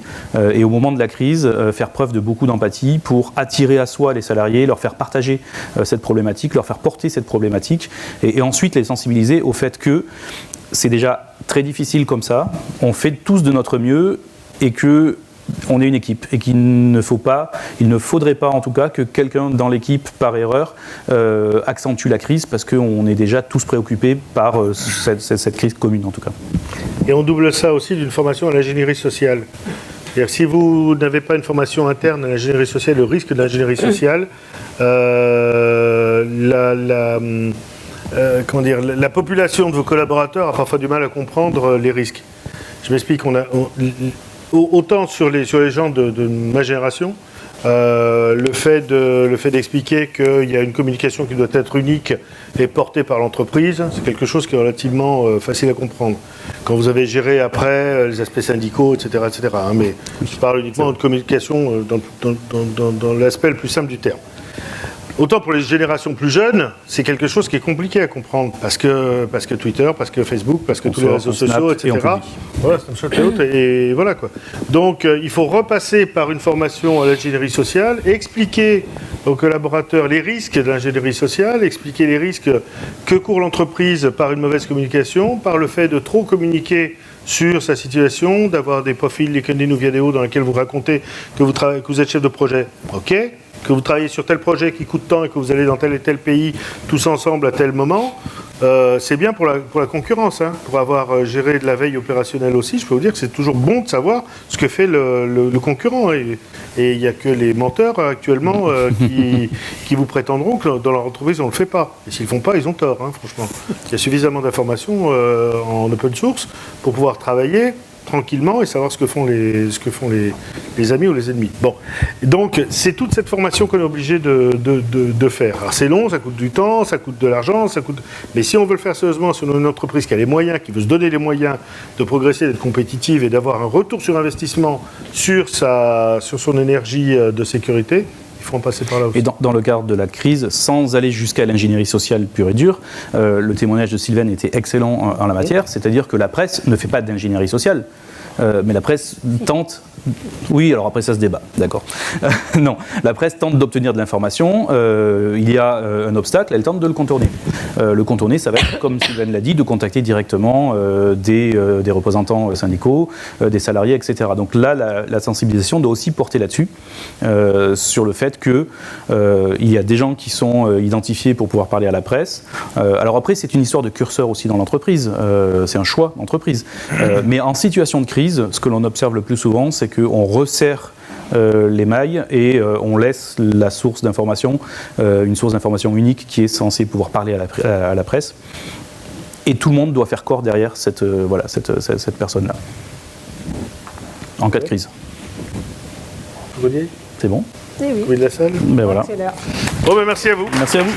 et au moment de la crise, faire preuve de beaucoup d'empathie pour attirer à soi les salariés, leur faire partager cette problématique, leur faire porter cette problématique, et ensuite les sensibiliser au fait que c'est déjà très difficile comme ça, on fait tous de notre mieux et que on est une équipe et il ne faudrait pas en tout cas que quelqu'un dans l'équipe par erreur accentue la crise, parce qu'on est déjà tous préoccupés par cette crise commune en tout cas. Et on double ça aussi d'une formation à l'ingénierie sociale. C'est-à-dire, si vous n'avez pas une formation interne à l'ingénierie sociale, le risque de l'ingénierie sociale, la population de vos collaborateurs a parfois du mal à comprendre les risques. Je m'explique, autant sur les gens de ma génération, le fait d'expliquer qu'il y a une communication qui doit être unique et portée par l'entreprise, c'est quelque chose qui est relativement facile à comprendre. Quand vous avez géré après les aspects syndicaux, etc. hein, mais je parle uniquement de communication dans l'aspect le plus simple du terme. Autant pour les générations plus jeunes, c'est quelque chose qui est compliqué à comprendre, parce que Twitter, parce que Facebook, parce que tous les réseaux sociaux, etc. Voilà, Snapchat et autres, et voilà quoi. Donc il faut repasser par une formation à l'ingénierie sociale, expliquer aux collaborateurs les risques de l'ingénierie sociale, expliquer les risques que court l'entreprise par une mauvaise communication, par le fait de trop communiquer sur sa situation, d'avoir des profils LinkedIn ou vidéo dans lesquels vous racontez que vous êtes chef de projet. Ok, que vous travaillez sur tel projet qui coûte tant et que vous allez dans tel et tel pays tous ensemble à tel moment, c'est bien pour la concurrence, hein, pour avoir géré de la veille opérationnelle aussi. Je peux vous dire que c'est toujours bon de savoir ce que fait le concurrent. Et il n'y a que les menteurs actuellement qui vous prétendront que dans leur entreprise on ne le fait pas. Et s'ils ne font pas, ils ont tort, hein, franchement. Il y a suffisamment d'informations en open source pour pouvoir travailler tranquillement et savoir ce que font les amis ou les ennemis. Bon, donc c'est toute cette formation qu'on est obligé de faire. Alors c'est long, ça coûte du temps, ça coûte de l'argent, mais si on veut le faire sérieusement sur une entreprise qui a les moyens, qui veut se donner les moyens de progresser, d'être compétitive et d'avoir un retour sur investissement sur son énergie de sécurité, il faut en passer par là aussi. Et dans le cadre de la crise, sans aller jusqu'à l'ingénierie sociale pure et dure, le témoignage de Sylvain était excellent en la matière, c'est-à-dire que la presse ne fait pas d'ingénierie sociale, mais la presse tente... Oui, alors après ça se débat, d'accord. Non, la presse tente d'obtenir de l'information, il y a un obstacle, elle tente de le contourner. Le contourner, ça va être, comme Sylvain l'a dit, de contacter directement des représentants syndicaux, des salariés, etc. Donc là, la sensibilisation doit aussi porter là-dessus, sur le fait qu'il y a des gens qui sont identifiés pour pouvoir parler à la presse. Alors après, c'est une histoire de curseur aussi dans l'entreprise, c'est un choix d'entreprise. Mais en situation de crise, ce que l'on observe le plus souvent, c'est qu'on resserre les mailles et on laisse la source d'information, une source d'information unique qui est censée pouvoir parler à la presse. Et tout le monde doit faire corps derrière cette personne-là, en cas de crise. Vous voyez ? C'est bon ? Oui, oui. Vous voyez de la salle ? Ben voilà. C'est l'heure. Bon, ben merci à vous. Merci à vous.